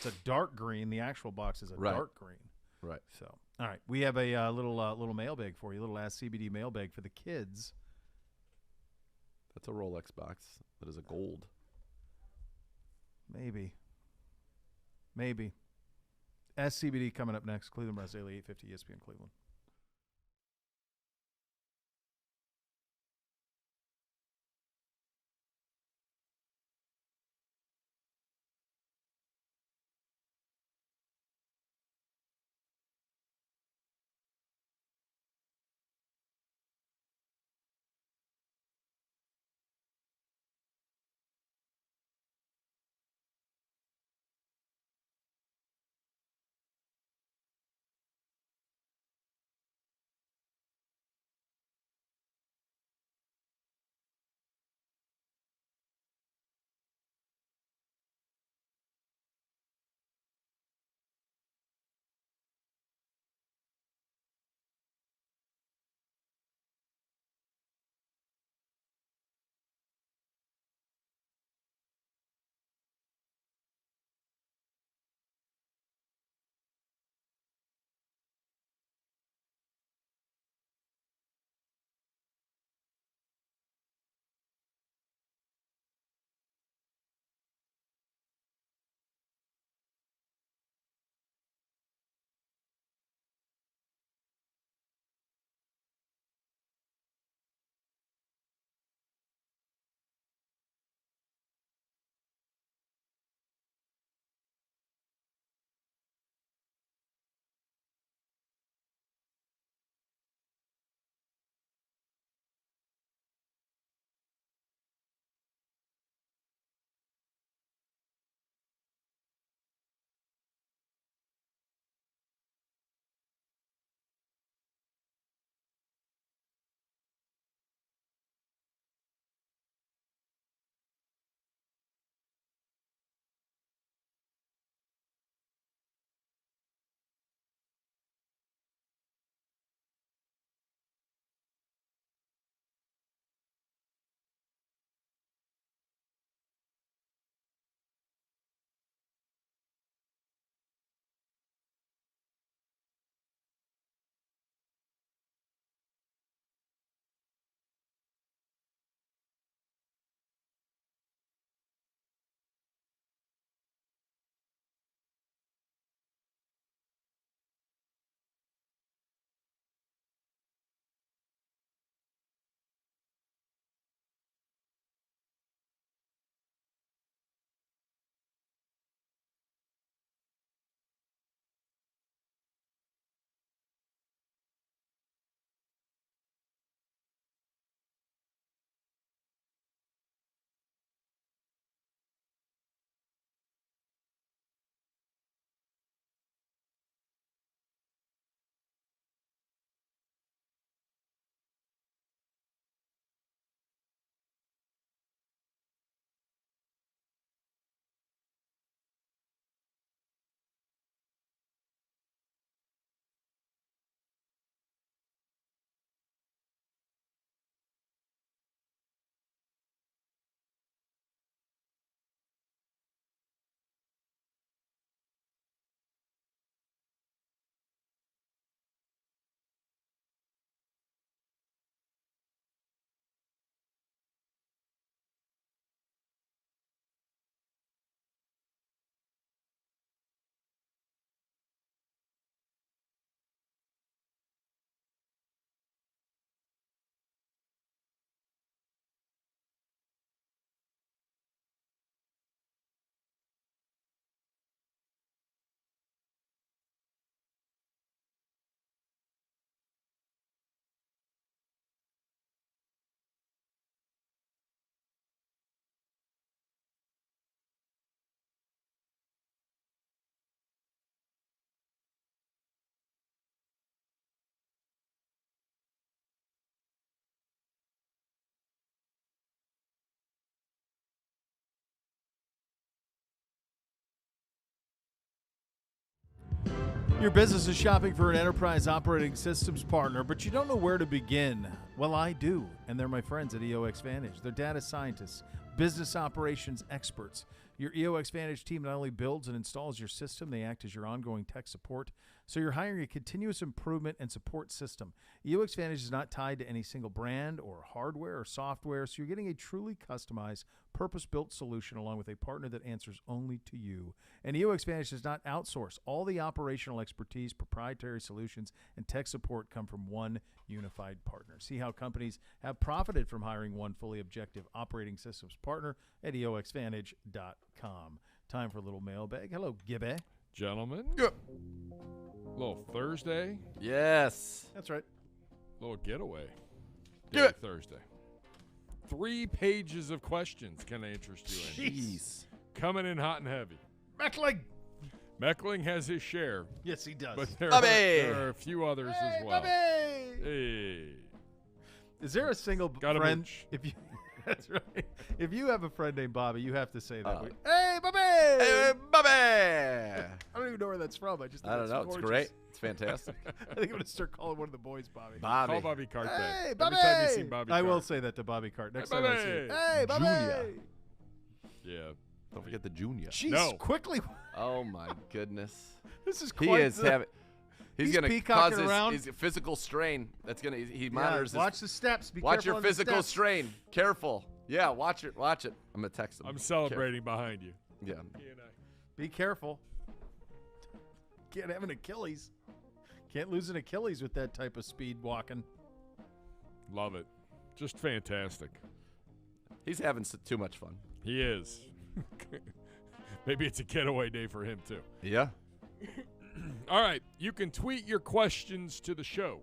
a dark green. The actual box is a dark green. Right. So, all right, we have a little mailbag for you, a little Ask CBD mailbag for the kids. That's a Rolex box. That is a gold. Maybe. SCBD coming up next. Cleveland Browns Daily 850 ESPN Cleveland. Your business is shopping for an enterprise operating systems partner, but you don't know where to begin. Well, I do, and they're my friends at EOX Vantage. They're data scientists, business operations experts. Your EOX Vantage team not only builds and installs your system, they act as your ongoing tech support. So you're hiring a continuous improvement and support system. EOX Vantage is not tied to any single brand or hardware or software, so you're getting a truly customized, purpose-built solution along with a partner that answers only to you. And EOX Vantage does not outsource. All the operational expertise, proprietary solutions, and tech support come from one unified partner. See how companies have profited from hiring one fully objective operating systems partner at EOXVantage.com. Time for a little mailbag. Hello, Gibby. Gentlemen. Little Thursday. Yes. That's right. Little getaway. Day Thursday. 3 pages of questions can I interest you in? Jeez. Coming in hot and heavy. Meckling has his share. Yes, he does. But there are a few others as well. Hey. Is there a single friend? If you, that's right. If you have a friend named Bobby, you have to say that. Hey, Bobby! Hey, Bobby! I don't even know where that's from. I don't know. It's great. It's fantastic. I think I'm going to start calling one of the boys Bobby. Call Bobby Cart back. Hey, Bobby! Every time you see Bobby I Cart. will say that to Bobby Cart next Hey, time I see him. Hey, Bobby! Junior. Yeah. Don't forget the junior. Jeez, quickly. Oh, my goodness. This is quite He's going to cause his physical strain. That's going to he monitors. Watch the steps. Be watch careful your physical strain. Careful. Yeah, watch it. Watch it. I'm going to text him. I'm celebrating behind you. Yeah. Be careful. Can't have an Achilles. Can't lose an Achilles with that type of speed walking. Love it. Just fantastic. He's having too much fun. He is. Maybe it's a getaway day for him, too. Yeah. All right. You can tweet your questions to the show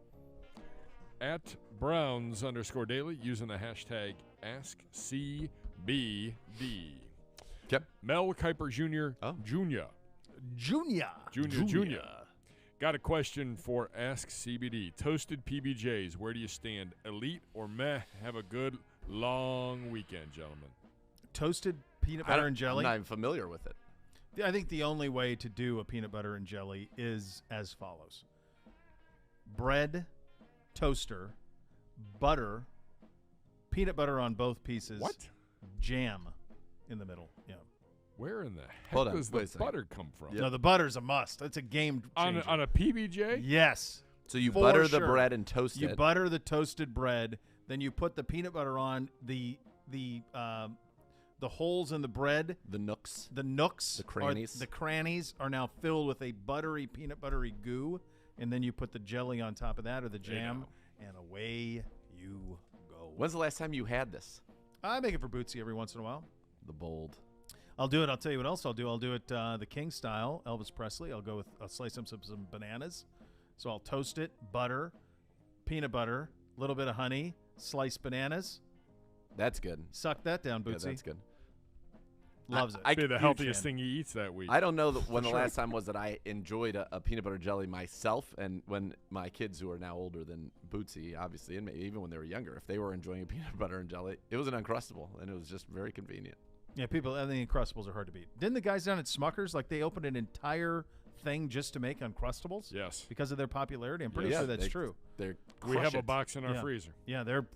at Browns_Daily using the hashtag AskCBD. Yep. Mel Kiper Jr. Junior. Got a question for Ask CBD. Toasted PBJs, where do you stand? Elite or meh? Have a good, long weekend, gentlemen. Toasted peanut butter and jelly? I'm not even familiar with it. I think the only way to do a peanut butter and jelly is as follows. Bread, toaster, butter, peanut butter on both pieces. What? Jam in the middle. Yeah. Where in the heck does the butter come from? No, the butter's a must. It's a game changer. On a PBJ? Yes. So you butter the bread and toast it. You butter the toasted bread, then you put the peanut butter on the holes in the bread. The nooks. The crannies. The crannies are now filled with a buttery, peanut buttery goo, and then you put the jelly on top of that or the jam, and away you go. When's the last time you had this? I make it for Bootsy every once in a while. The bold. I'll do it. I'll tell you what else I'll do. I'll do it the King style, Elvis Presley. I'll slice some bananas. So I'll toast it, butter, peanut butter, a little bit of honey, sliced bananas. That's good. Suck that down, Bootsy. Yeah, that's good. Loves it. It'd be the healthiest thing he eats that week. I don't know when the last time was that I enjoyed a peanut butter jelly myself, and when my kids, who are now older than Bootsy, obviously, and maybe even when they were younger, if they were enjoying a peanut butter and jelly, it was an Uncrustable, and it was just very convenient. Yeah, I think Uncrustables are hard to beat. Didn't the guys down at Smucker's, they opened an entire thing just to make Uncrustables? Yes. Because of their popularity? I'm pretty sure that's true. We have a box in our freezer. Yeah, they're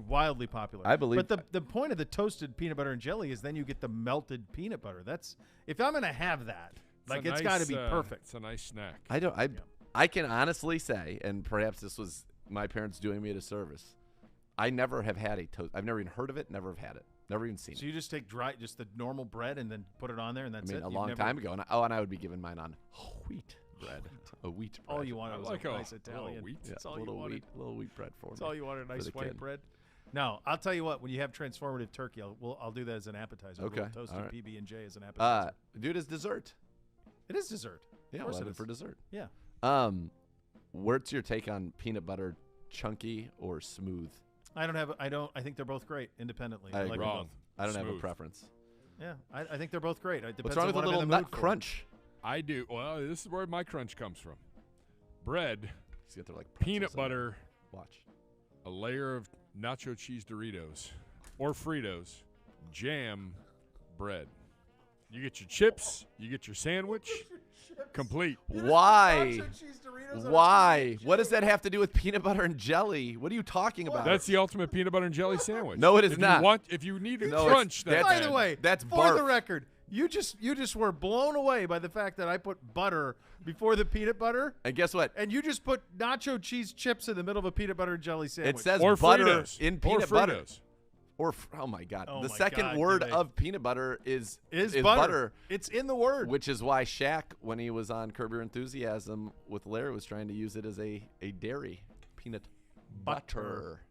wildly popular. I believe. But the point of the toasted peanut butter and jelly is then you get the melted peanut butter. That's if I'm going to have that, it's got to be perfect. It's a nice snack. I can honestly say, and perhaps this was my parents doing me a disservice, I never have had a toast. I've never even heard of it, never have had it. Never even seen it. So you just take just the normal bread and then put it on there, and that's it? A long time ago. And I would be given mine on wheat bread. A wheat bread. All you wanted was a nice Italian. Wheat. That's all a little you wanted. little wheat bread for me. That's all you wanted, a nice white bread. No, I'll tell you what. When you have transformative turkey, I'll do that as an appetizer. Okay. Toasted PB&J as an appetizer. Dude, it's dessert. It is dessert. Yeah, we'll have it for dessert. Yeah. What's your take on peanut butter, chunky or smooth? I think they're both great independently. I like agree. them both. I don't have a preference. Yeah, I think they're both great. It depends What's wrong on with a little nut crunch? I do. Well, this is where my crunch comes from. Bread, they're peanut butter, watch, a layer of nacho cheese Doritos or Fritos, jam, bread. You get your chips. You get your sandwich. Complete. Why? Why? What does that have to do with peanut butter and jelly? What are you talking about? That's the ultimate peanut butter and jelly sandwich. No, it is not. If you need a crunch, by the way, that's for the record, you just were blown away by the fact that I put butter before the peanut butter. And guess what? And you just put nacho cheese chips in the middle of a peanut butter and jelly sandwich. It says or butter Fritos. in peanut butter. Or oh my God! Oh the my second God, word Gibby. of peanut butter is butter. It's in the word. Which is why Shaq, when he was on Curb Your Enthusiasm with Larry, was trying to use it as a dairy peanut butter.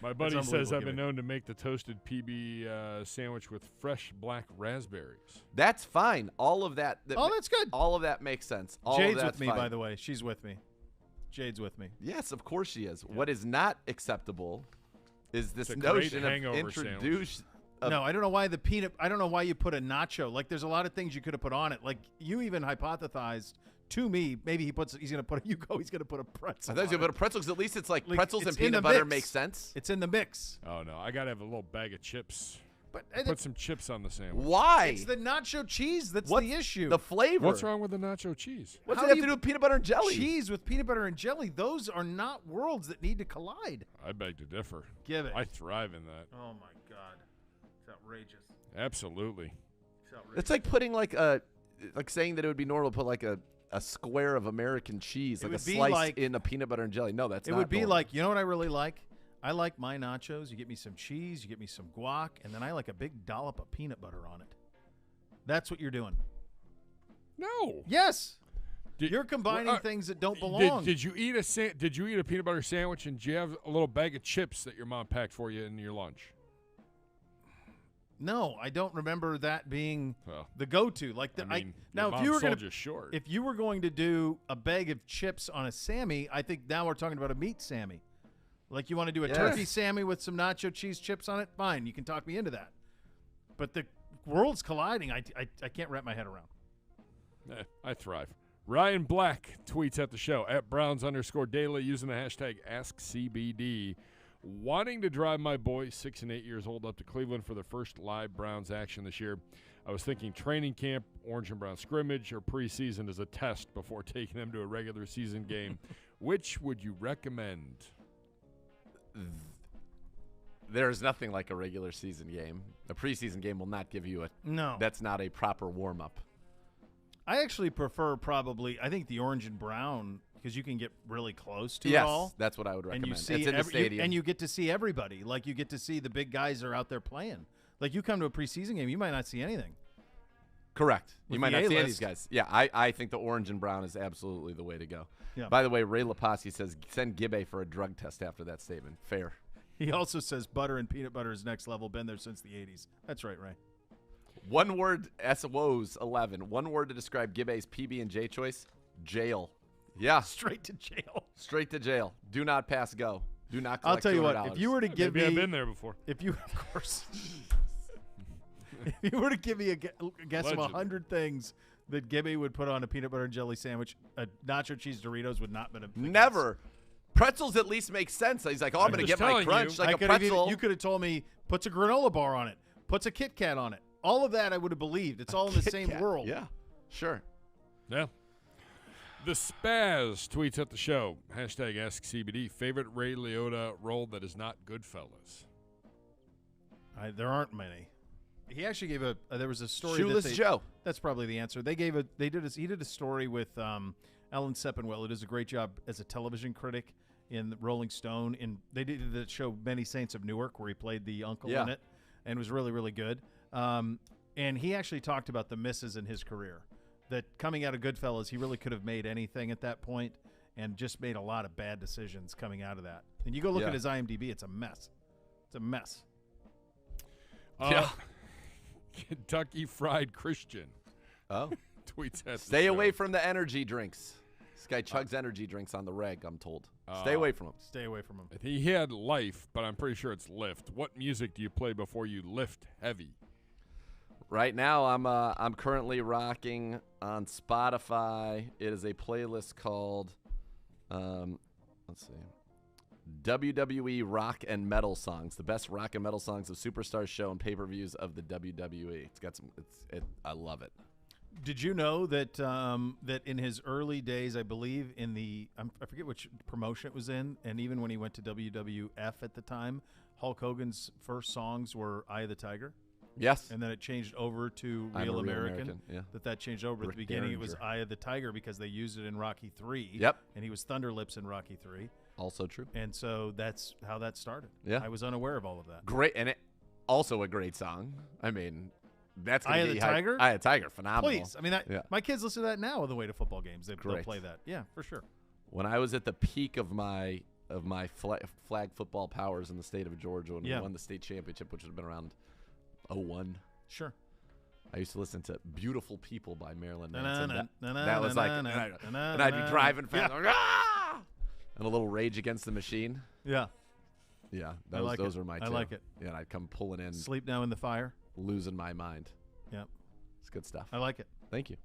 My buddy says I've been known to make the toasted PB sandwich with fresh black raspberries. That's fine. All of that. That's good. All of that makes sense. Jade's with me, by the way. She's with me. Jade's with me. Yes, of course she is. Yeah. What is not acceptable is this it's a notion great of hangover introduce. No, I don't know why I don't know why you put a nacho. Like, there's a lot of things you could have put on it. Like, you even hypothesized to me, maybe he's going to put a pretzel. I thought he was going to put a pretzel because at least it's like pretzels it's and peanut butter makes sense. It's in the mix. Oh no, I got to have a little bag of chips. But put some chips on the sandwich. Why? It's the nacho cheese that's the issue. The flavor. What's wrong with the nacho cheese? What's it have to do with peanut butter and jelly? Cheese with peanut butter and jelly, those are not worlds that need to collide. I beg to differ. Give it. I thrive in that. Oh, my God. It's outrageous. Absolutely. It's like putting like saying that it would be normal to put like a square of American cheese, like a slice in a peanut butter and jelly. No, that's not. It would be normal. like, you know what I really like? I like my nachos. You get me some cheese, you get me some guac, and then I like a big dollop of peanut butter on it. That's what you're doing. No. Yes. You're combining things that don't belong. Did you eat a peanut butter sandwich and did you have a little bag of chips that your mom packed for you in your lunch? No, I don't remember that being the go-to. Like now, if you were going to do a bag of chips on a Sammy, I think now we're talking about a meat Sammy. Like, you want to do a turkey Sammy with some nacho cheese chips on it? Fine, you can talk me into that. But the world's colliding. I can't wrap my head around. I thrive. Ryan Black tweets at the show at Browns_daily using the hashtag AskCBD. Wanting to drive my boys, 6 and 8 years old, up to Cleveland for the first live Browns action this year. I was thinking training camp, orange and brown scrimmage, or preseason as a test before taking them to a regular season game. Which would you recommend? There's nothing like a regular season game. A preseason game will not give you a no. That's not a proper warm up. I actually prefer I think the orange and brown because you can get really close to it all. Yes, that's what I would recommend. And you see it's in the stadium. and you get to see everybody. Like, you get to see the big guys are out there playing. Like, you come to a preseason game, you might not see anything. Correct. With you might the not see any of A-list. these guys. Yeah, I think the orange and brown is absolutely the way to go. Yeah. By the way, Ray Lapasi says send Gibbe for a drug test after that statement. Fair. He also says butter and peanut butter is next level. Been there since the 80s. That's right, Ray. One word, SWOs 11. One word to describe Gibbe's PB&J choice, jail. Yeah. Straight to jail. Straight to jail. Do not pass go. Do not collect I'll tell you what, $200. if you were to give Maybe me... I've been there before. If you, of course. If you were to give me a guess of 100 things that Gibby would put on a peanut butter and jelly sandwich, nacho cheese Doritos would not have been a Never. Pretzels at least make sense. He's like, I'm going to get my crunch like a pretzel. You could have told me, puts a granola bar on it, puts a Kit Kat on it. All of that I would have believed. It's all in the same world. Yeah, sure. Yeah. The Spaz tweets at the show. Hashtag AskCBD. Favorite Ray Liotta role that is not Goodfellas? There aren't many. He actually gave there was a story. Shoeless Joe. That's probably the answer. He did a story with Ellen Sepinwall, who does a great job as a television critic in the Rolling Stone. And they did the show Many Saints of Newark, where he played the uncle in it, and was really, really good. And he actually talked about the misses in his career. That coming out of Goodfellas, he really could have made anything at that point, and just made a lot of bad decisions coming out of that. And you go look at his IMDb; it's a mess. It's a mess. Yeah. Kentucky Fried Christian. Oh. Tweets at Stay away from the energy drinks. This guy chugs energy drinks on the reg, I'm told. Stay away from him. Stay away from him. He had Life, but I'm pretty sure it's Lift. What music do you play before you lift heavy? Right now, I'm currently rocking on Spotify. It is a playlist called, let's see, WWE rock and metal songs, the best rock and metal songs of Superstars show and pay-per-views of the WWE. It's got some. I love it. Did you know that that in his early days, I believe in the I forget which promotion it was in, and even when he went to WWF at the time, Hulk Hogan's first songs were "Eye of the Tiger." Yes. And then it changed over to I'm Real a Real American. American, yeah. That changed over. At the beginning, it was Derringer. Eye of the Tiger because they used it in Rocky 3. Yep. And he was Thunder Lips in Rocky 3. Also true. And so that's how that started. Yeah. I was unaware of all of that. Great, and also a great song. I mean, that's gonna Eye of be the Tiger? Eye of the Tiger, phenomenal. Please. I mean, my kids listen to that now on the way to football games. They'll Great. play that. Yeah, for sure. When I was at the peak of my flag football powers in the state of Georgia when we won the state championship, which would have been around 2001. Sure. I used to listen to "Beautiful People" by Marilyn Manson. That was like, and I'd be driving fast, and a little Rage Against the Machine. Yeah. Yeah, those are my two. I like it. Yeah, and I'd come pulling in. Sleep Now in the Fire. Losing my mind. Yep. It's good stuff. I like it. Thank you.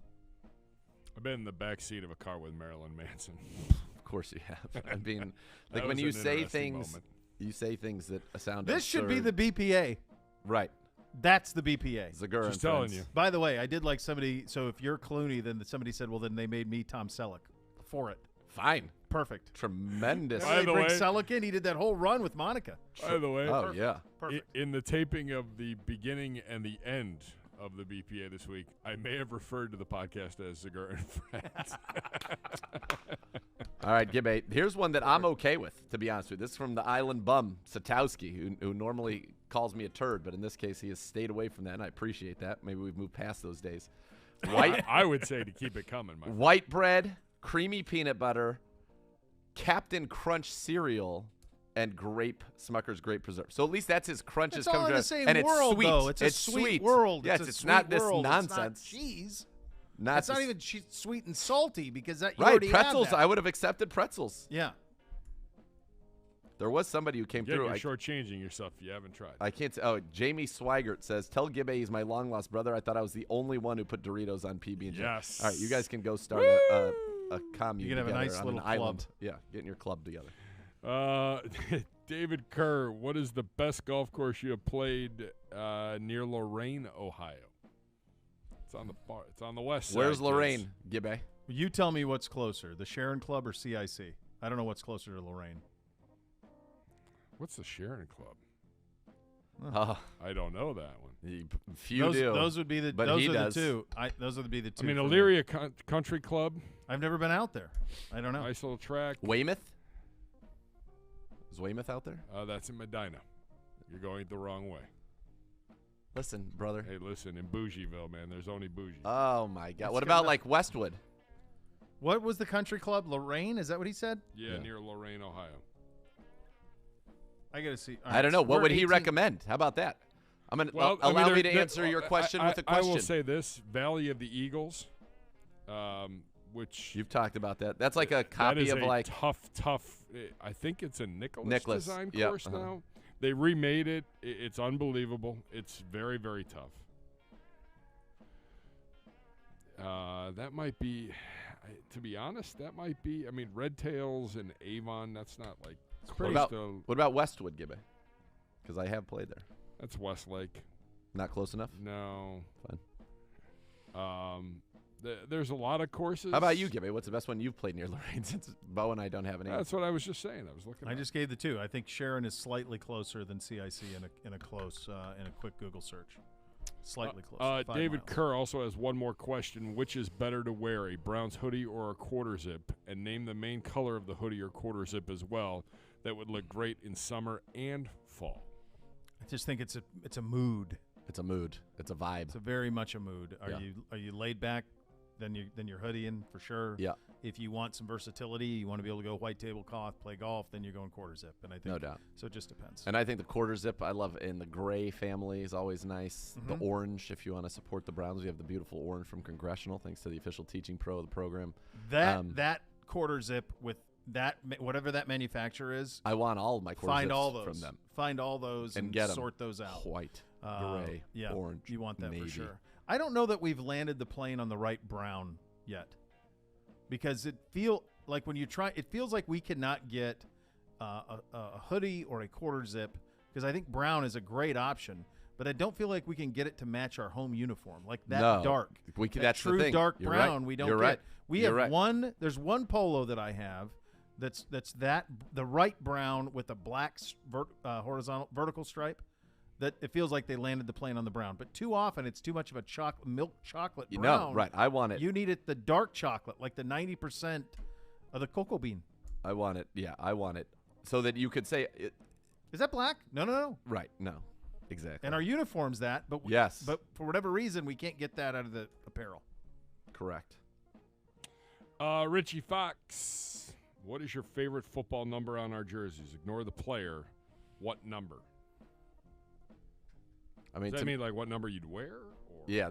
I've been in the back seat of a car with Marilyn Manson. Of course you have. I mean, That like when was you an say interesting things, moment. you say things that sound This should be the absurd. BPA. Right. That's the BPA. Zegura and Just telling Friends. you. By the way, I did like somebody. So if you're Clooney, then somebody said, well, then they made me Tom Selleck for it. Fine. Perfect. Tremendous. By They the bring way- Selleck in. He did that whole run with Monica. By the way, Oh, yeah. Perfect. in the taping of the beginning and the end of the BPA this week, I may have referred to the podcast as Zegura and Friends. All right, Gibbe. Here's one that I'm okay with, to be honest with you. This is from the Island Bum, Satowski, who normally calls me a turd, but in this case, he has stayed away from that, and I appreciate that. Maybe we've moved past those days. I would say to keep it coming, my friend. White bread, creamy peanut butter, Captain Crunch cereal, and Smucker's grape preserve. So at least that's his crunches It's all come in to the same and world, it's sweet. though. It's a sweet world. Yes, It's a it's sweet not this world. nonsense. It's not cheese. Not It's not this- even sweet and salty because that you right. already have Pretzels. that. I would have accepted pretzels. Yeah. There was somebody who came Again, through. you're shortchanging yourself if you haven't tried. I can't say. Oh, Jamie Swigert says, "Tell Gibbe he's my long lost brother. I thought I was the only one who put Doritos on PB&J." Yes. All right, you guys can go start a commune You can have a together nice on little an island. club. Yeah, getting your club together. David Kerr, what is the best golf course you have played near Lorain, Ohio? It's on the far. It's on the west side. Where's kids. Lorraine, Gibbe? You tell me what's closer, the Sharon Club or CIC? I don't know what's closer to Lorraine. What's the Sharon Club? Oh, I don't know that one. few do. Those would be the. but those he are does. the two. Those would be the two. I mean, for me. Elyria Country Club. I've never been out there. I don't know. Nice little track. Weymouth? Is Weymouth out there? That's in Medina. You're going the wrong way. Listen, brother. Hey, listen, in Bougieville, man, there's only bougie. Oh my God! It's What good about enough. like Westwood? What was the country club? Lorraine? Is that what he said? Yeah, Yeah. near Lorain, Ohio. I gotta see. All I right, don't know. so What we're would he 18 recommend? How about that? I'm gonna Well, I mean, allow me to there- answer your question with a I question. will say this: Valley of the Eagles, which You've talked about that. That's like a that copy is of a like tough. I think it's a Nicholas design Yep, course uh-huh. now. They remade it. It's unbelievable. It's very, very tough. That might be, to be honest, that might be. I mean, Red Tails and Avon. That's not like close to. What about Westwood, Gibbe? Because I have played there. That's Westlake. Not close enough. No. Fine. There's a lot of courses. How about you, Gibbe? What's the best one you've played near Lorraine? Since Bo and I don't have any. That's what I was just saying. I was looking. I just gave the two. I think Sharon is slightly closer than CIC in a quick Google search. Slightly closer. 5 David miles. Kerr also has one more question. Which is better to wear, a Browns hoodie or a quarter zip? And name the main color of the hoodie or quarter zip as well. That would look great in summer and fall. I just think it's a mood. It's a mood. It's a vibe. It's a very much a mood. Yeah. Are you laid back? Then you're hoodieing for sure. Yeah. If you want some versatility, you want to be able to go white tablecloth, play golf, then you're going quarter zip. And I think No doubt. So it just depends. And I think the quarter zip I love in the gray family is always nice. Mhm. The orange, if you want to support the Browns, we have the beautiful orange from Congressional, thanks to the official teaching pro of the program. That quarter zip with that whatever that manufacturer is. I want all of my quarter find zips all those from them. Find all those and get 'em. sort those out. White, gray, yeah, orange. You want that navy. for sure. I don't know that we've landed the plane on the right brown yet, because it feels like we cannot get a hoodie or a quarter zip, because I think brown is a great option. But I don't feel like we can get it to match our home uniform, like that dark. That's true the thing. Dark You're brown. Right. We don't You're get. Right. We You're have right. one. There's one polo that I have. That's the right brown with a black vertical stripe. That it feels like they landed the plane on the brown. But too often it's too much of a milk chocolate brown. No, right. I want it. You need it the dark chocolate, like the 90% of the cocoa bean. I want it. Yeah, I want it. So that you could say it. Is that black? No. Right. No. Exactly. And our uniform's that, but yes. But for whatever reason, we can't get that out of the apparel. Correct. Richie Fox, what is your favorite football number on our jerseys? Ignore the player. What number? I mean, does that mean like what number you'd wear? Or? Yeah,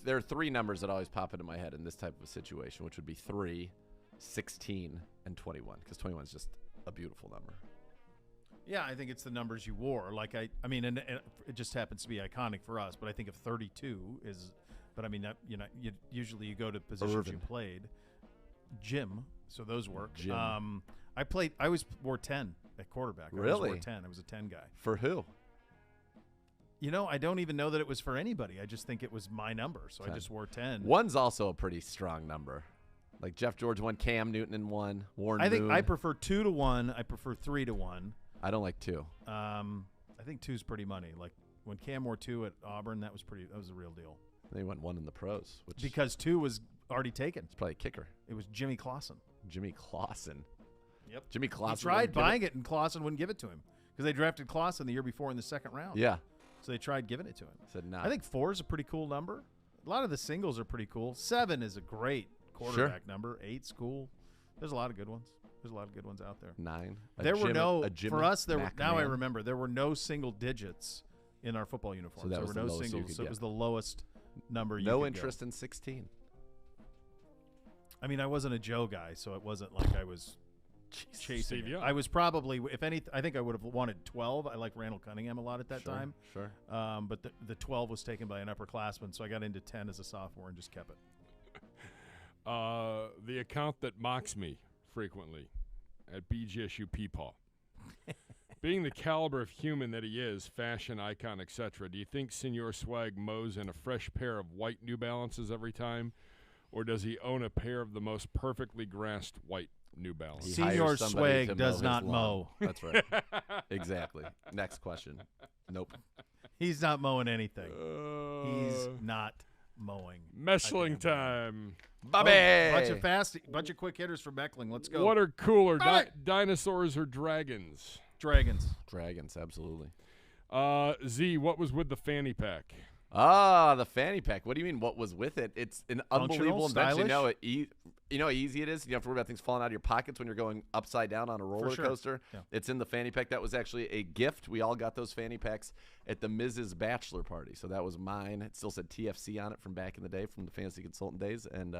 there are three numbers that always pop into my head in this type of a situation, which would be 3, 16, and 21, because 21 is just a beautiful number. Yeah, I think it's the numbers you wore. Like and it just happens to be iconic for us. But I think of 32 is. But I mean, usually you go to positions you played. Jim, so those work. Jim. I always wore 10 at quarterback. Really? I always wore 10. I was a 10 guy. For who? I don't even know that it was for anybody. I just think it was my number, so 10. I just wore 10. One's also a pretty strong number. Like Jeff George won, Cam Newton in one, Warren I think Moon. I prefer 2 to 1. I prefer 3 to 1. I don't like 2. I think 2's pretty money. Like when Cam wore 2 at Auburn, that was a real deal. They went 1 in the pros, because 2 was already taken. It's probably a kicker. It was Jimmy Clausen. Jimmy Clausen. Yep. Jimmy Clausen. He tried buying it, and Clausen wouldn't give it to him because they drafted Clausen the year before in the second round. Yeah. So they tried giving it to him. Said no. I think 4 is a pretty cool number. A lot of the singles are pretty cool. 7 is a great quarterback number. 8's cool. There's a lot of good ones. There's a lot of good ones out there. 9. For us, now I remember, there were no single digits in our football uniforms. So there were no singles. So it was the lowest number you could go. interest in 16. I mean, I wasn't a Joe guy, so it wasn't like I was chasing it. I was probably, if anything, I think I would have wanted 12. I like Randall Cunningham a lot at that time. Sure. But the 12 was taken by an upperclassman, so I got into 10 as a sophomore and just kept it. The account that mocks me frequently at BGSU Peepaw. Being the caliber of human that he is, fashion icon, etc., do you think Senor Swag mows in a fresh pair of white New Balances every time, or does he own a pair of the most perfectly grassed white New Balances? Senor Swag does not mow. That's right. Exactly. Next question. Nope. He's not mowing anything. He's not mowing. Meshling time. Bobby. Bunch of quick hitters for Meckling. Let's go. What are cooler, dinosaurs or dragons? Dragons, absolutely. Z, what was with the fanny pack? The fanny pack. What do you mean? What was with it? It's an unbelievable invention. You know how easy it is. You don't have to worry about things falling out of your pockets when you're going upside down on a roller coaster. Yeah. It's in the fanny pack. That was actually a gift. We all got those fanny packs at the Mrs. Bachelor party. So that was mine. It still said TFC on it from back in the day, from the fantasy consultant days. And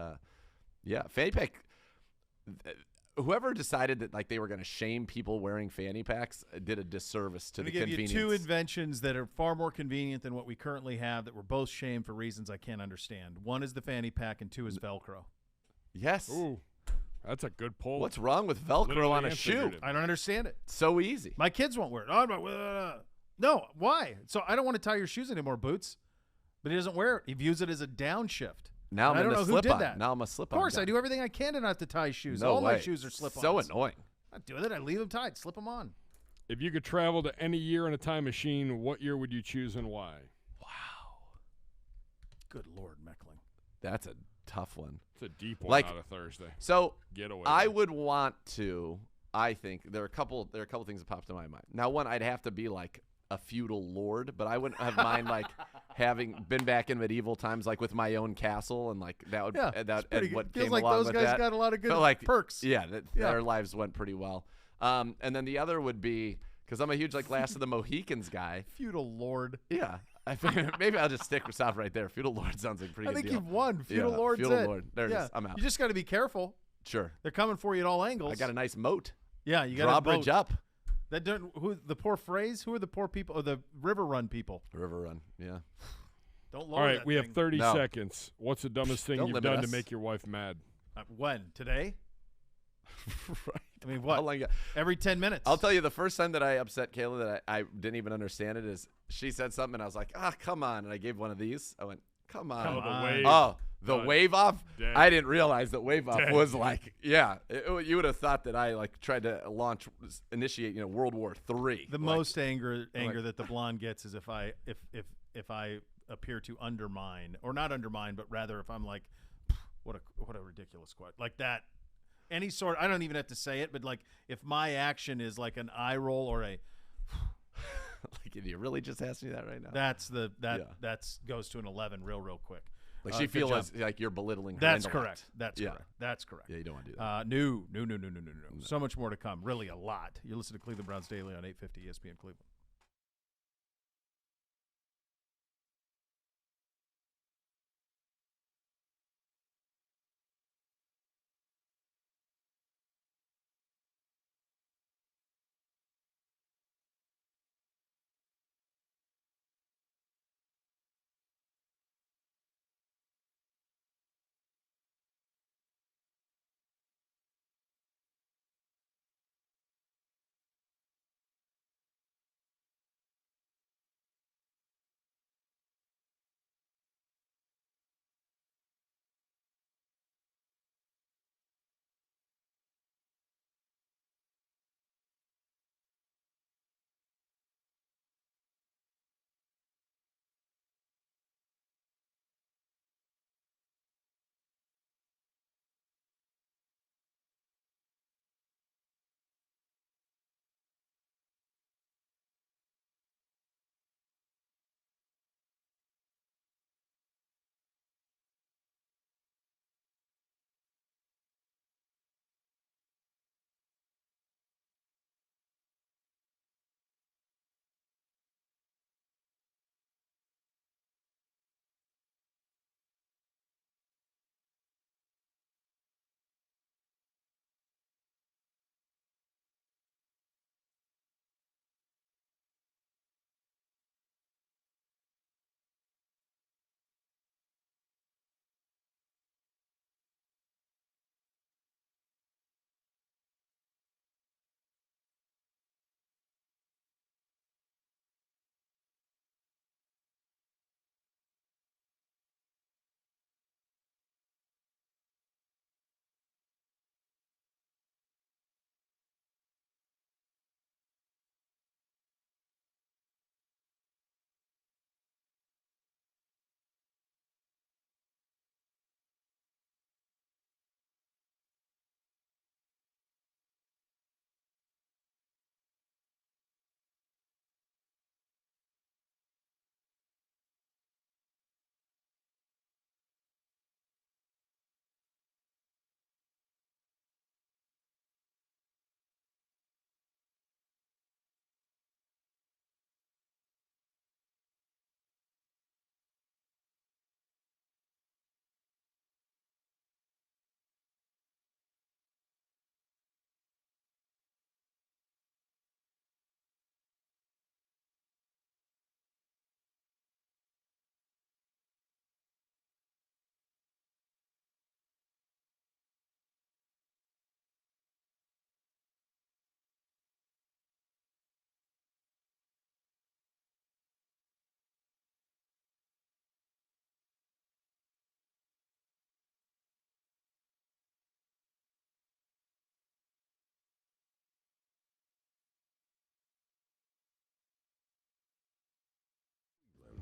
fanny pack. Whoever decided that they were going to shame people wearing fanny packs did a disservice to the convenience. Give you 2 inventions that are far more convenient than what we currently have that were both shamed for reasons I can't understand. 1 is the fanny pack, and 2 is Velcro. Yes. Ooh, that's a good poll. What's wrong with Velcro on a shoe? I don't understand it. So easy. My kids won't wear it. No, why? So I don't want to tie your shoes anymore, Boots. But he doesn't wear it. He views it as a downshift. Now I'm I don't know who did that. Now I'm a slip-on. Of course, I do everything I can to not to tie shoes. No All way. my shoes are slip-ons. So annoying. I do it. I leave them tied. Slip them on. If you could travel to any year in a time machine, what year would you choose and why? Wow. Good Lord, Meckling. That's a tough one. It's a deep one out of Thursday. So Getaway. I would want to. I think there are a couple things that popped in my mind. Now, one, I'd have to be like a feudal lord, but I wouldn't have mind having been back in medieval times, with my own castle, and that would and what feels came like along those with guys that. got a lot of good perks. Yeah, their lives went pretty well. And then the other would be, because I'm a huge Last of the Mohicans guy. Feudal lord. Yeah. I figured maybe I'll just stop right there. Feudal lord sounds like a pretty good deal. I think you've won. Feudal lord's Feudal it. lord. There it is. I'm out. You just got to be careful. Sure. They're coming for you at all angles. I got a nice moat. Yeah, you got a drawbridge up. That don't the poor phrase? Who are the poor people? Or the River Run people? River Run, yeah. Don't lower All right, that we thing. have 30 seconds. What's the dumbest thing you've done to make your wife mad? When? Today? Right. I mean, what? Every 10 minutes. I'll tell you, the first time that I upset Kayla that I didn't even understand it is she said something, and I was like, come on. And I gave one of these. I went, come on. The wave off? Dang. I didn't realize that wave off was like, you would have thought that I tried to initiate, World War III. The most anger that the blonde gets is if I appear to undermine, or not undermine, but rather if I'm like, what a ridiculous quote. Like that. Any sort, I don't even have to say it, but if my action is like an eye roll or a like, you really just asked me that right now? That's goes to an 11 real quick. Like she feels like you're belittling her. That's correct. That's correct. Yeah, you don't want to do that. No. So much more to come. Really, a lot. You're listening to Cleveland Browns Daily on 850 ESPN Cleveland.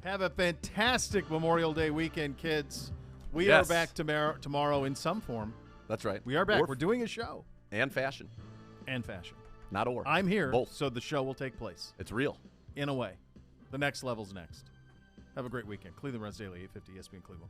Have a fantastic Memorial Day weekend, kids. We are back tomorrow in some form. That's right. We are back. We're doing a show. And fashion. Not or. I'm here, so the show will take place. It's real. In a way. The next level's next. Have a great weekend. Cleveland Browns Daily, 850 ESPN Cleveland.